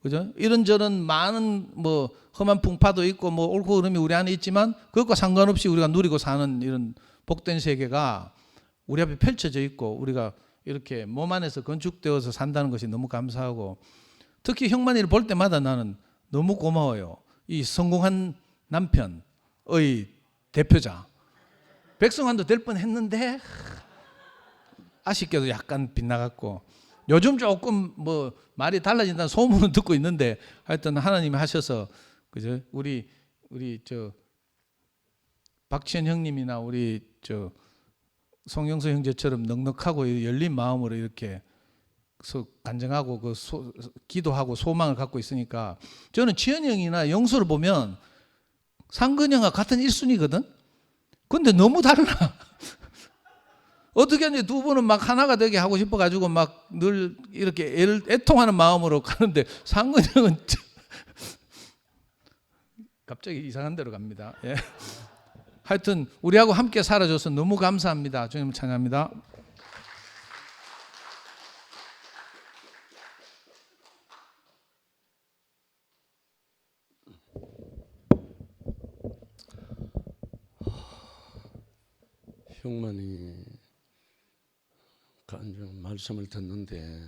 그죠? 이런저런 많은 뭐 험한 풍파도 있고 뭐 옳고 그름이 우리 안에 있지만 그것과 상관없이 우리가 누리고 사는 이런 복된 세계가 우리 앞에 펼쳐져 있고 우리가 이렇게 몸 안에서 건축되어서 산다는 것이 너무 감사하고, 특히 형만이를 볼 때마다 나는 너무 고마워요. 이 성공한 남편의 대표자. 백성환도 될 뻔했는데 아쉽게도 약간 빗나갔고, 요즘 조금 뭐 말이 달라진다는 소문은 듣고 있는데 하여튼 하나님이 하셔서 그죠? 우리 저 박치현 형님이나 우리 저 송영수 형제처럼 넉넉하고 열린 마음으로 이렇게 간증하고 기도하고 소망을 갖고 있으니까 저는 치현이 형이나 영수를 보면 상근이 형과 같은 1순위거든. 근데 너무 달라. 어떻게 하는지 두 분은 막 하나가 되게 하고 싶어가지고 막 늘 이렇게 애통하는 마음으로 가는데 상근이 형은 갑자기 이상한 데로 갑니다. 예. 하여튼 우리하고 함께 살아줘서 너무 감사합니다. 주님 찬양합니다. 형만이 간증 말씀을 듣는데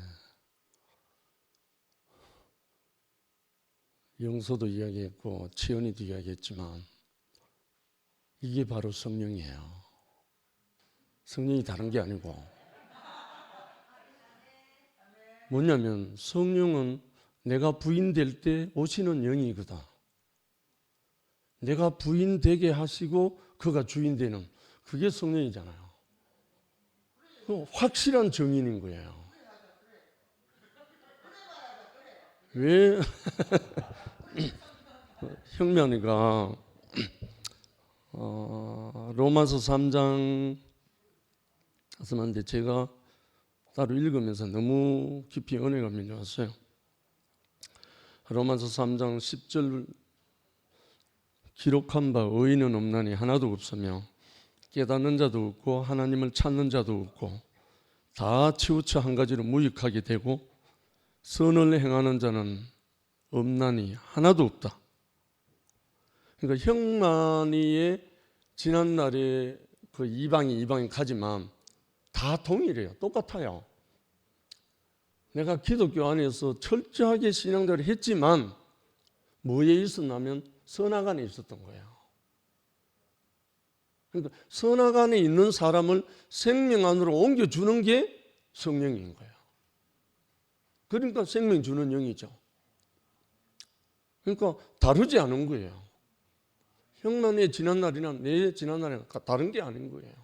영서도 이야기했고 치연이도 이야기했지만 이게 바로 성령이에요. 성령이 다른 게 아니고 뭐냐면 성령은 내가 부인될 때 오시는 영이거든. 내가 부인되게 하시고 그가 주인되는 그게 성령이잖아요. 확실한 정인인 거예요. 왜 형면이가 로마서 3장 말씀하는데 제가 따로 읽으면서 너무 깊이 은혜가 밀려왔어요. 로마서 3장 10절 기록한 바 의인은 없나니 하나도 없으며 깨닫는 자도 없고 하나님을 찾는 자도 없고 다 치우쳐 한 가지로 무익하게 되고 선을 행하는 자는 없나니 하나도 없다. 그러니까 형만이의 지난날에 그 이방인 가지만 다 동일해요. 똑같아요. 내가 기독교 안에서 철저하게 신앙생활을 했지만 뭐에 있었냐면 선악 안에 있었던 거예요. 그러니까 선악 안에 있는 사람을 생명 안으로 옮겨주는 게 성령인 거예요. 그러니까 생명 주는 영이죠. 그러니까 다르지 않은 거예요. 형나 내 지난 날이나 내 지난 날이나 다른 게 아닌 거예요.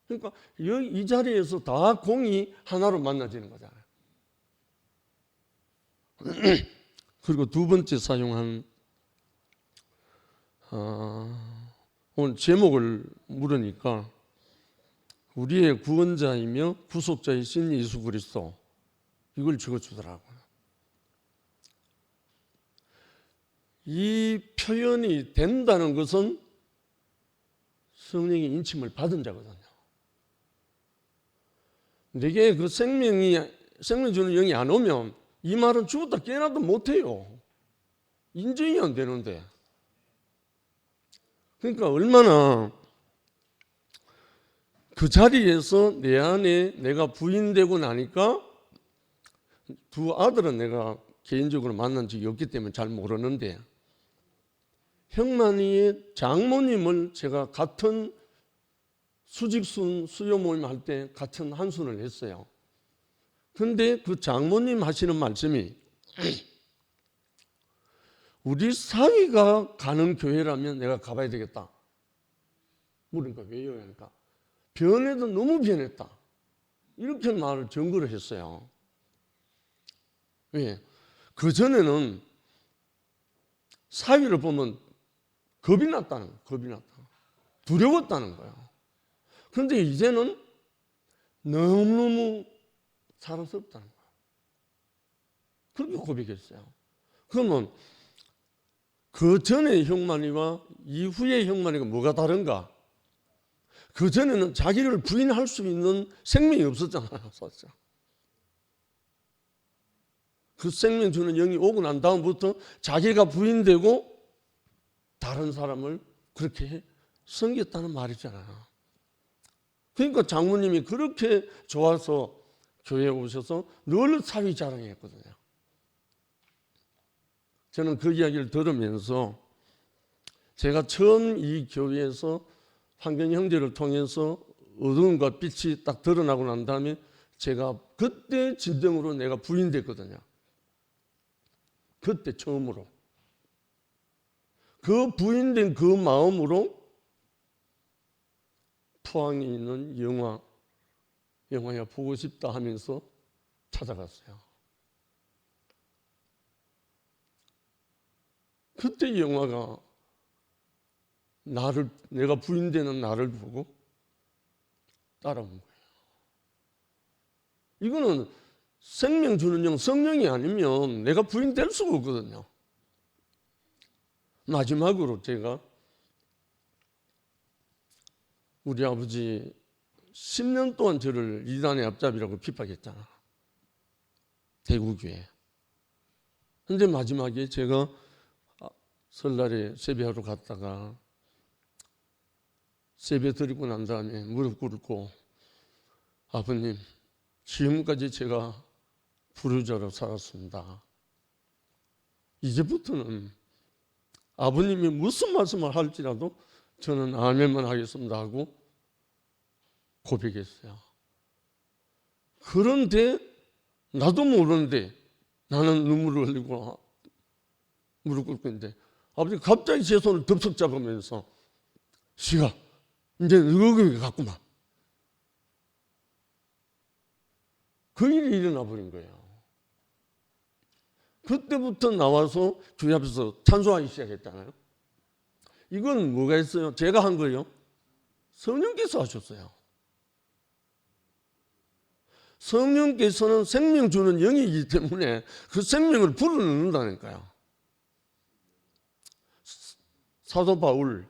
그러니까 이 자리에서 다 공이 하나로 만나지는 거잖아요. 그리고 두 번째 사용한 오늘 제목을 물으니까 우리의 구원자이며 구속자이신 예수 그리스도 이걸 적어주더라고요. 이 표현이 된다는 것은 성령의 인침을 받은 자거든요. 내게 그 생명 주는 영이 안 오면 이 말은 죽었다 깨어나도 못해요. 인정이 안 되는데. 그러니까 얼마나 그 자리에서 내 안에 내가 부인되고 나니까 두 아들은 내가 개인적으로 만난 적이 없기 때문에 잘 모르는데 형만이의 장모님을 제가 같은 수직순 수요 모임 할 때 같은 한순을 했어요. 근데 그 장모님 하시는 말씀이 우리 사위가 가는 교회라면 내가 가봐야 되겠다. 물으니까 왜요? 그러니까 변해도 너무 변했다. 이렇게 말을 전거를 했어요. 왜? 그전에는 사위를 보면 겁이 났다는 거예요. 겁이 났다. 두려웠다는 거예요. 그런데 이제는 너무너무 사랑스럽다는 거예요. 그렇게 고백했어요. 그러면 그 전의 형만이와 이후의 형만이가 뭐가 다른가? 그 전에는 자기를 부인할 수 있는 생명이 없었잖아요. 사실. 그 생명 주는 영이 오고 난 다음부터 자기가 부인되고 다른 사람을 그렇게 섬겼다는 말이잖아요. 그러니까 장모님이 그렇게 좋아서 교회에 오셔서 늘 사위 자랑했거든요. 저는 그 이야기를 들으면서 제가 처음 이 교회에서 환경 형제를 통해서 어두움과 빛이 딱 드러나고 난 다음에 제가 그때 진정으로 내가 부인됐거든요. 그때 처음으로. 그 부인된 그 마음으로 포항에 있는 영화야 보고 싶다 하면서 찾아갔어요. 그때 영화가 내가 부인되는 나를 보고 따라온 거예요. 이거는 생명 주는 영, 성령이 아니면 내가 부인될 수가 없거든요. 마지막으로 제가 우리 아버지 10년 동안 저를 이단의 앞잡이라고 핍박했잖아. 대구교회. 근데 마지막에 제가 설날에 세배하러 갔다가 세배 드리고 난 다음에 무릎 꿇고 아버님, 지금까지 제가 불효자로 살았습니다. 이제부터는 아버님이 무슨 말씀을 할지라도 저는 아멘만 하겠습니다 하고 고백했어요. 그런데 나도 모르는데 나는 눈물을 흘리고 무릎 꿇고 있는데 아버지 갑자기 제 손을 덥석 잡으면서 시가 이제 너희 갔구만. 그 일이 일어나 버린 거예요. 그때부터 나와서 교회 앞에서 찬송하기 시작했잖아요. 이건 뭐가 있어요? 제가 한 거예요. 성령께서 하셨어요. 성령께서는 생명 주는 영이기 때문에 그 생명을 불어넣는다니까요. 사도 바울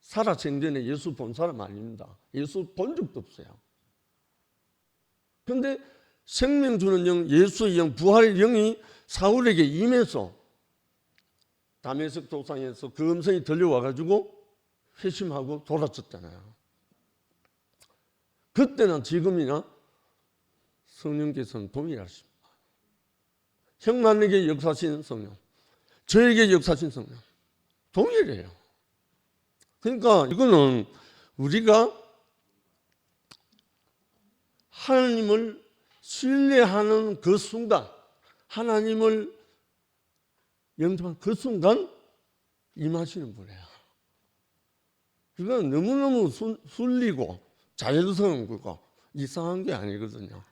살아생전에 예수 본 사람 아닙니다. 예수 본 적도 없어요. 그런데 생명 주는 영, 예수의 영, 부활의 영이 사울에게 임해서 다메섹 도상에서 그 음성이 들려와가지고 회심하고 돌아섰잖아요. 그때나 지금이나 성령께서는 동일하십니다. 형만에게 역사하신 성령, 저에게 역사하신 성령 동일해요. 그러니까 이거는 우리가 하나님을 신뢰하는 그 순간, 하나님을 영접한 그 순간 임하시는 분이에요. 그건 너무너무 순리고 자연스러운 거고 이상한 게 아니거든요.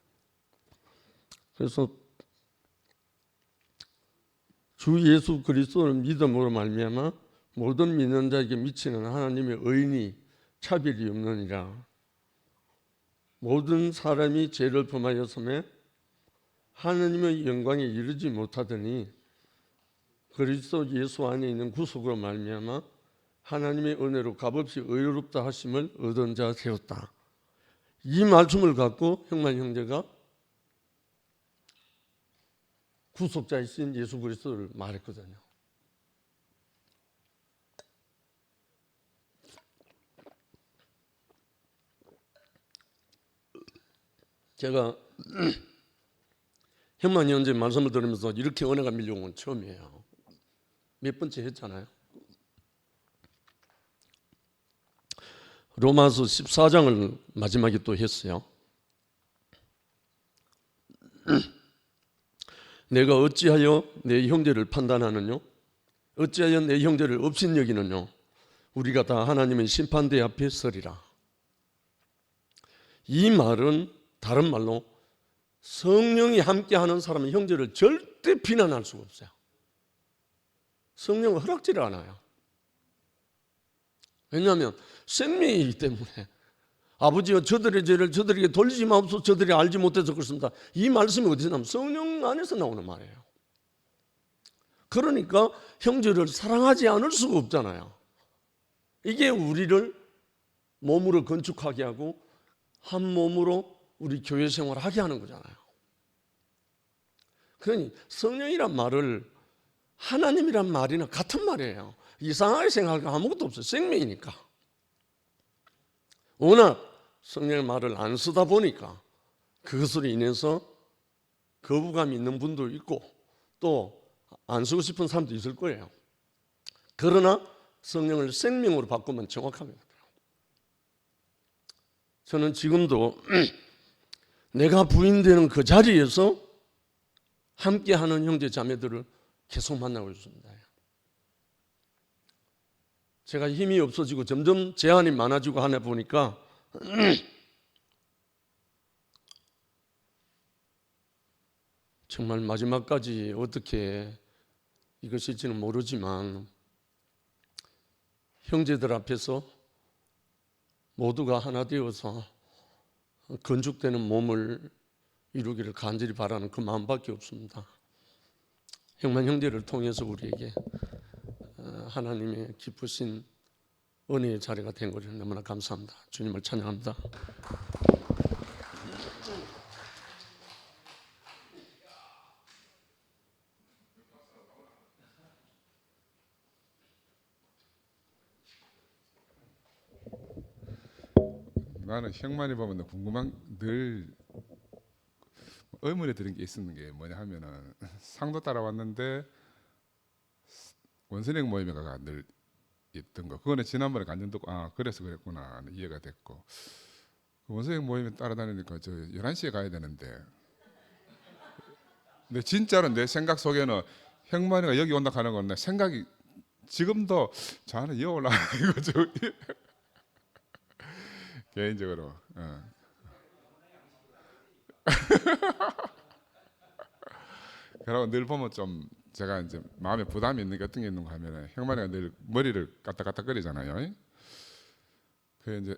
그래서 주 예수 그리스도를 믿음으로 말미암아 모든 믿는 자에게 미치는 하나님의 의인이 차별이 없느니라. 모든 사람이 죄를 범하였음에 하나님의 영광에 이르지 못하더니 그리스도 예수 안에 있는 구속으로 말미암아 하나님의 은혜로 값없이 의롭다 하심을 얻은 자 되었다. 이 말씀을 갖고 형만 형제가 구속자이신 예수 그리스도를 말했거든요. 제가 형만 형제 말씀을 들으면서 이렇게 은혜가 밀려온 건 처음이에요. 몇 번째 했잖아요. 로마서 14장을 마지막에 또 했어요. 내가 어찌하여 내 형제를 판단하느뇨? 어찌하여 내 형제를 업신여기느뇨? 우리가 다 하나님의 심판대 앞에 서리라. 이 말은 다른 말로 성령이 함께하는 사람은 형제를 절대 비난할 수가 없어요. 성령은 허락지를 않아요. 왜냐하면 생명이기 때문에 아버지가 저들의 죄를 저들에게 돌리지 마옵소서 저들이 알지 못해서 그렇습니다. 이 말씀이 어디서 나오면 성령 안에서 나오는 말이에요. 그러니까 형제를 사랑하지 않을 수가 없잖아요. 이게 우리를 몸으로 건축하게 하고 한 몸으로 우리 교회 생활을 하게 하는 거잖아요. 그러니 성령이란 말을 하나님이란 말이나 같은 말이에요. 이상하게 생각할 아무것도 없어요. 생명이니까. 워낙 성령의 말을 안 쓰다 보니까 그것으로 인해서 거부감이 있는 분도 있고 또 안 쓰고 싶은 사람도 있을 거예요. 그러나 성령을 생명으로 바꾸면 정확합니다. 저는 지금도 내가 부인되는 그 자리에서 함께하는 형제 자매들을 계속 만나고 있습니다. 제가 힘이 없어지고 점점 제한이 많아지고 하다 보니까 정말 마지막까지 어떻게 이것일지는 모르지만 형제들 앞에서 모두가 하나 되어서 건축되는 몸을 이루기를 간절히 바라는 그 마음밖에 없습니다. 형만 형제를 통해서 우리에게 하나님의 기쁘신 은혜의 자리가 된 것을 너무나 감사합니다. 주님을 찬양합니다. 나는 형만이 보면 궁금한 늘 의문에 드는 게 있는 게 뭐냐 하면은 상도 따라왔는데 원선행 모임에 가가 늘 있던 거 그거는 지난번에 간증 듣고 아 그래서 그랬구나 이해가 됐고 원선행 모임에 따라다니니까 저 11시에 가야 되는데 근데 진짜로 내 생각 속에는 형만이가 여기 온다 하는 건 내 생각이 지금도 저는 이어 올라가는 거죠. 개인적으로 그러고 늘 보면 좀 제가 이제 마음에 부담이 있는 게 어떤 게 있는가 하면은 형만이가 늘 머리를 까딱까딱거리잖아요. 그 이제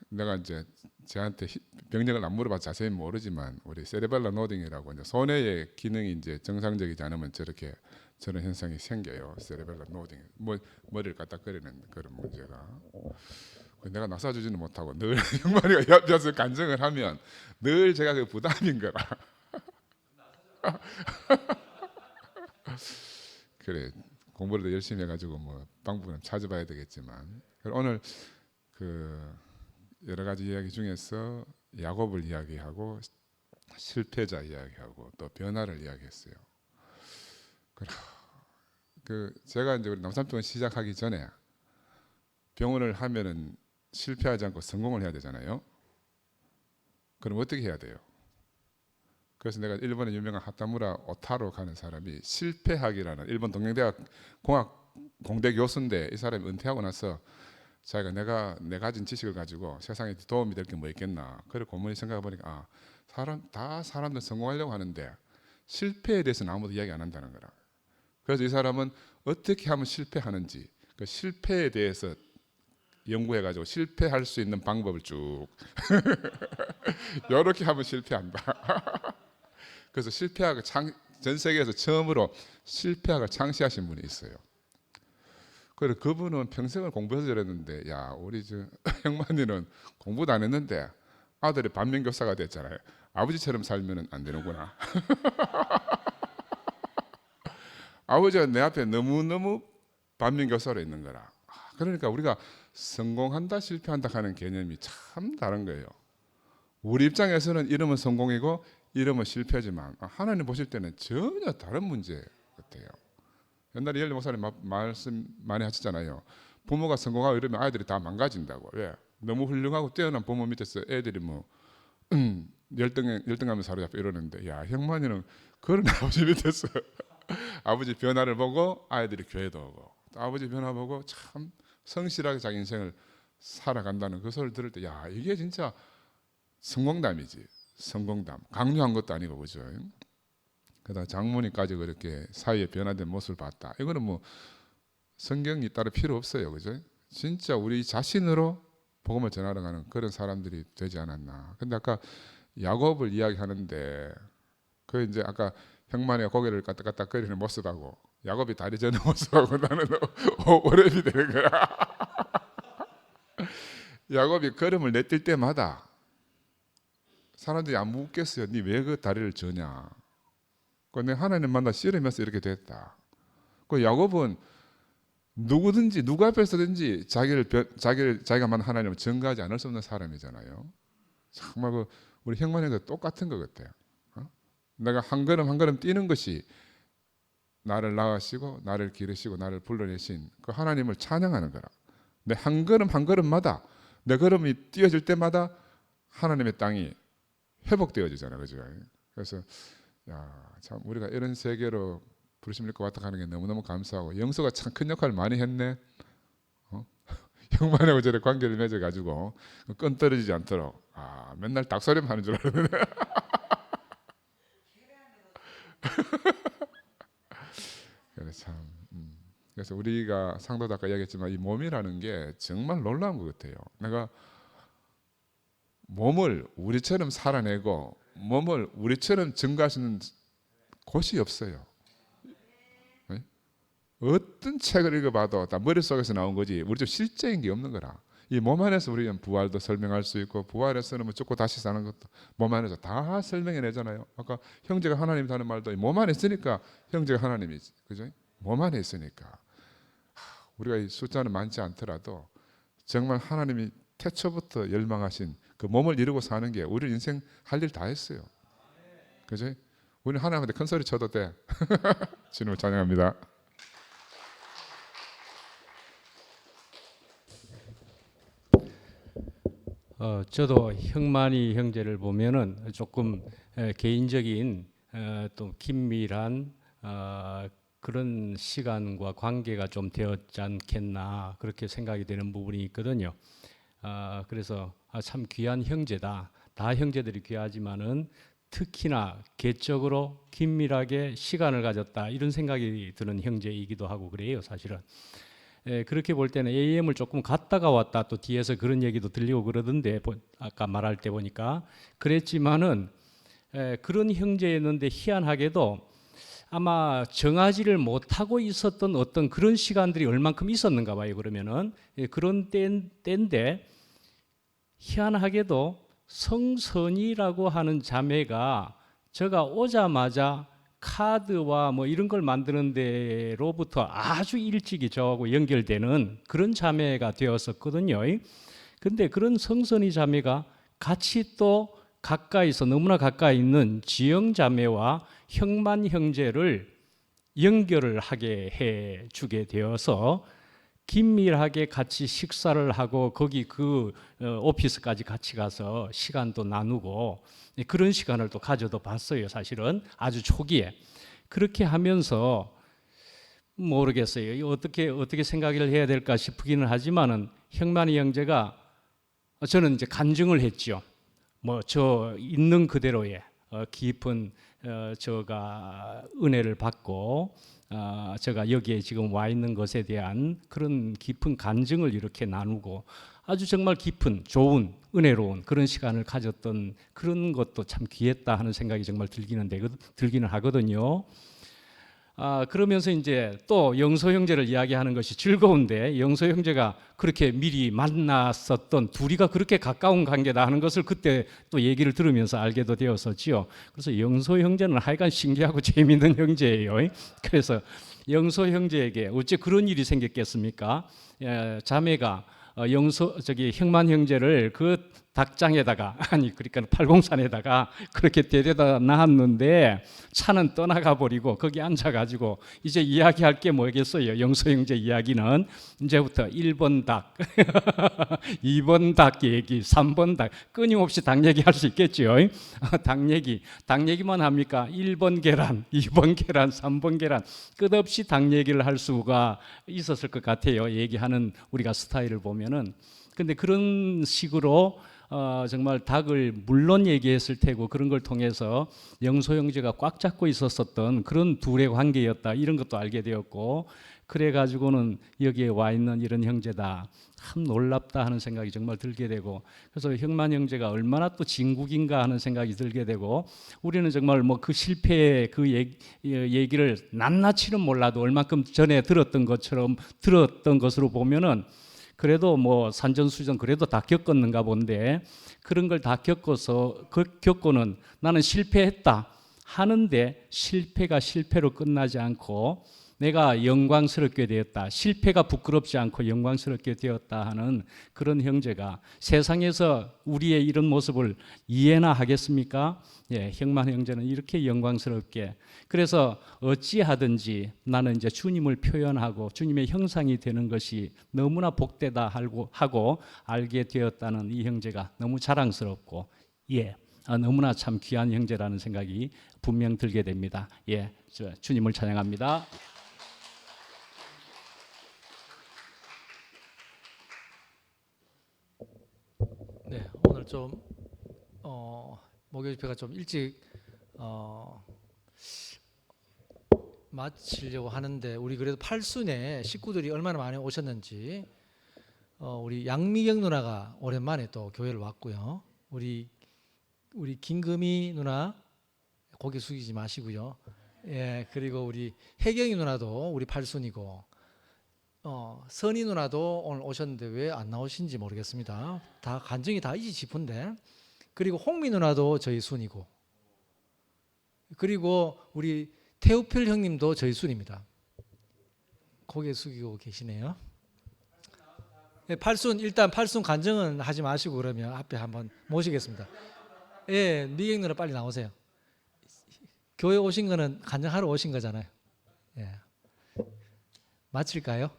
내가 이제 저한테 병력을 안 물어봐 자세히 모르지만 우리 세레벨라 노딩이라고 이제 손해의 기능이 이제 정상적이지 않으면 저렇게 저런 현상이 생겨요. 세레벨라 노딩 머리를 까딱거리는 그런 문제가. 내가 나서주지는 못하고 늘 형만이가 옆에서 간증을 하면 늘 제가 그 부담인 거라. 그래 공부를 더 열심히 해가지고 뭐 방법은 찾아봐야 되겠지만 오늘 그 여러 가지 이야기 중에서 야곱을 이야기하고 실패자 이야기하고 또 변화를 이야기했어요. 그 제가 이제 우리 남산평 시작하기 전에 병원을 하면은 실패하지 않고 성공을 해야 되잖아요. 그럼 어떻게 해야 돼요? 그래서 내가 일본의 유명한 하타무라 오타로 가는 사람이 실패학이라는 일본 동양대학 공학 공대 교수인데 이 사람이 은퇴하고 나서 자기가 내가 가진 지식을 가지고 세상에 도움이 될 게 뭐 있겠나. 그래 고문히 생각해 보니까 사람들 성공하려고 하는데 실패에 대해서는 아무도 이야기 안 한다는 거라. 그래서 이 사람은 어떻게 하면 실패하는지 그 실패에 대해서 연구해가지고 실패할 수 있는 방법을 쭉 이렇게 하면 실패한다. 그래서 실패학을 전 세계에서 처음으로 실패학을 창시하신 분이 있어요. 그래서 그분은 평생을 공부해서 저랬는데, 야 우리 저 형만이는 공부도 안 했는데 아들이 반면교사가 됐잖아요. 아버지처럼 살면은 안 되는구나. 아버지가 내 앞에 너무너무 반면교사로 있는 거라. 그러니까 우리가 성공한다 실패한다 하는 개념이 참 다른 거예요. 우리 입장에서는 이러면 성공이고 이러면 실패지만 하나님 보실 때는 전혀 다른 문제 같아요. 옛날에 이엘리 목사님 말씀 많이 하셨잖아요. 부모가 성공하고 이러면 아이들이 다 망가진다고. 왜? 너무 훌륭하고 뛰어난 부모 밑에서 애들이 뭐 열등감에 사로잡혀 이러는데, 야 형만이는 그런 아버지 밑에서 아버지 변화를 보고 아이들이 교회도 오고 또 아버지 변화 보고 참 성실하게 자기 인생을 살아간다는 그 소리를 들을 때, 야 이게 진짜 성공담이지. 성공담. 강요한 것도 아니고 그죠. 그러다 장모님까지 그렇게 사이에 변화된 모습을 봤다. 이거는 뭐 성경이 따로 필요 없어요, 그죠? 진짜 우리 자신으로 복음을 전하러 가는 그런 사람들이 되지 않았나. 근데 아까 야곱을 이야기하는데 그 이제 아까 형만이가 고개를 까딱까딱거리는 모습하고 야곱이 다리 저는 모습하고 나는 오랩이 되는 거야. 야곱이 걸음을 내뛸 때마다 사람들이 안 묻겠어요. 니 왜 그 다리를 저냐? 내 하나님 만나 씨름해서 이렇게 됐다. 그 야곱은 누구든지 누구 앞에서든지 자기가 만난 하나님을 증거하지 않을 수 없는 사람이잖아요. 정말 그 우리 형만이도 똑같은 것 같아요. 내가 한 걸음 한 걸음 뛰는 것이 나를 낳으시고 나를 기르시고 나를 불러내신 그 하나님을 찬양하는 거라. 내 한 걸음 한 걸음마다 내 걸음이 뛰어질 때마다 하나님의 땅이 회복되어지잖아요, 그죠? 그래서 야, 참 우리가 이런 세계로 부르심을 입고 왔다 가는 게 너무너무 감사하고 영서가 참 큰 역할을 많이 했네. 형만하고 저래 관계를 맺어가지고 끈 떨어지지 않도록 맨날 닭소리만 하는 줄 알았는데 그래 참 그래서 우리가 상도도 아까 이야기했지만 이 몸이라는 게 정말 놀라운 것 같아요. 내가 몸을 우리처럼 살아내고 몸을 우리처럼 증거할 수 있는 곳이 없어요. 네? 어떤 책을 읽어봐도 다 머릿속에서 나온 거지 우리 좀 실제인 게 없는 거라. 이 몸 안에서 우리는 부활도 설명할 수 있고 부활에서는 뭐 죽고 다시 사는 것도 몸 안에서 다 설명해 내잖아요. 아까 형제가 하나님이다 하는 말도 몸 안에 있으니까 형제가 하나님이지. 그죠? 몸 안에 있으니까 우리가 이 숫자는 많지 않더라도 정말 하나님이 태초부터 열망하신 그 몸을 이루고 사는 게 우리 인생 할 일 다 했어요. 그죠? 우리는 하나님한테 큰 소리 쳐도 돼. 주님을 찬양합니다. 저도 형만이 형제를 보면은 조금 개인적인 또 긴밀한 그런 시간과 관계가 좀 되었지 않겠나 그렇게 생각이 되는 부분이 있거든요. 그래서 참 귀한 형제다. 다 형제들이 귀하지만은 특히나 개적으로 긴밀하게 시간을 가졌다 이런 생각이 드는 형제이기도 하고 그래요, 사실은. 그렇게 볼 때는 AM을 조금 갔다가 왔다 또 뒤에서 그런 얘기도 들리고 그러던데 아까 말할 때 보니까 그랬지만은 그런 형제였는데 희한하게도 아마 정하지를 못하고 있었던 어떤 그런 시간들이 얼만큼 있었는가 봐요. 그러면은 그런 때인데 희한하게도 성선이라고 하는 자매가 제가 오자마자 카드와 뭐 이런 걸 만드는 데로부터 아주 일찍이 저하고 연결되는 그런 자매가 되었었거든요. 근데 그런 성선이 자매가 같이 또 가까이서 너무나 가까이 있는 지영 자매와 형만 형제를 연결을 하게 해 주게 되어서 긴밀하게 같이 식사를 하고 거기 그 오피스까지 같이 가서 시간도 나누고 그런 시간을 또 가져도 봤어요. 사실은 아주 초기에. 그렇게 하면서 모르겠어요. 어떻게 생각을 해야 될까 싶기는 하지만은 형만이 형제가 저는 이제 간증을 했죠. 뭐 저 있는 그대로의 깊은 저가 은혜를 받고 제가 여기에 지금 와 있는 것에 대한 그런 깊은 간증을 이렇게 나누고 아주 정말 깊은 좋은 은혜로운 그런 시간을 가졌던 그런 것도 참 귀했다 하는 생각이 정말 들기는 하거든요. 그러면서 이제 또 영소 형제를 이야기하는 것이 즐거운데 영소 형제가 그렇게 미리 만났었던 둘이가 그렇게 가까운 관계다 하는 것을 그때 또 얘기를 들으면서 알게도 되었었지요. 그래서 영소 형제는 하여간 신기하고 재미있는 형제예요. 그래서 영소 형제에게 어째 그런 일이 생겼겠습니까? 자매가 형만 형제를 그 닭장에다가 그러니까 팔공산에다가 그렇게 데려다 놨는데 차는 떠나가 버리고 거기 앉아가지고 이제 이야기할 게 뭐겠어요? 영소 형제 이야기는 이제부터 1번 닭, 2번 닭 얘기, 3번 닭 끊임없이 닭 얘기할 수 있겠죠. 닭 얘기만 합니까? 1번 계란, 2번 계란, 3번 계란 끝없이 닭 얘기를 할 수가 있었을 것 같아요. 얘기하는 우리가 스타일을 보면은. 근데 그런 식으로 정말 닭을 물론 얘기했을 테고 그런 걸 통해서 영소 형제가 꽉 잡고 있었던 그런 둘의 관계였다 이런 것도 알게 되었고 그래 가지고는 여기에 와 있는 이런 형제다 참 놀랍다 하는 생각이 정말 들게 되고 그래서 형만 형제가 얼마나 또 진국인가 하는 생각이 들게 되고 우리는 정말 뭐 그 실패의 그 얘기를 낱낱이는 몰라도 얼마큼 전에 들었던 것으로 보면은 그래도 뭐 산전수전 그래도 다 겪었는가 본데 그런 걸 다 겪고는 나는 실패했다 하는데 실패가 실패로 끝나지 않고 내가 영광스럽게 되었다. 실패가 부끄럽지 않고 영광스럽게 되었다 하는 그런 형제가 세상에서 우리의 이런 모습을 이해나 하겠습니까? 예, 형만 형제는 이렇게 영광스럽게 그래서 어찌하든지 나는 이제 주님을 표현하고 주님의 형상이 되는 것이 너무나 복되다 하고 알게 되었다는 이 형제가 너무 자랑스럽고 너무나 참 귀한 형제라는 생각이 분명 들게 됩니다. 주님을 찬양합니다. 네, 오늘 좀 목요 집회가 좀 일찍 마치려고 하는데 우리 그래도 팔순에 식구들이 얼마나 많이 오셨는지 우리 양미경 누나가 오랜만에 또 교회를 왔고요. 우리 김금희 누나 고개 숙이지 마시고요. 그리고 우리 혜경이 누나도 우리 팔순이고 선희 누나도 오늘 오셨는데 왜 안 나오신지 모르겠습니다. 다 간증이 다 있지 싶은데 그리고 홍미 누나도 저희 순이고 그리고 우리 태우필 형님도 저희 순입니다. 고개 숙이고 계시네요. 일단 팔순 간증은 하지 마시고 그러면 앞에 한번 모시겠습니다. 미경 누나 빨리 나오세요. 교회 오신 거는 간증하러 오신 거잖아요. 마칠까요?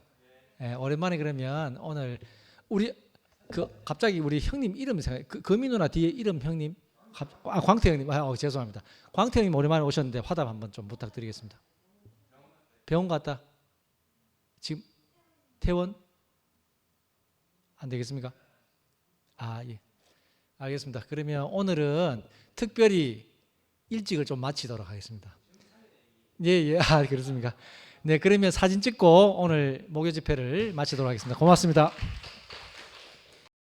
오랜만에 그러면 오늘 우리 갑자기 우리 형님 이름 생각. 금희 누나 뒤에 이름 형님. 광태 형님. 죄송합니다. 광태 형님 오랜만에 오셨는데 화답 한번 좀 부탁드리겠습니다. 병원 갔다. 지금 퇴원 안 되겠습습니까? 예. 알겠습니다. 그러면 오늘은 특별히 일찍을 좀 마치도록 하겠습니다. 그렇습니까? 네, 그러면 사진 찍고 오늘 목요 집회를 마치도록 하겠습니다. 고맙습니다.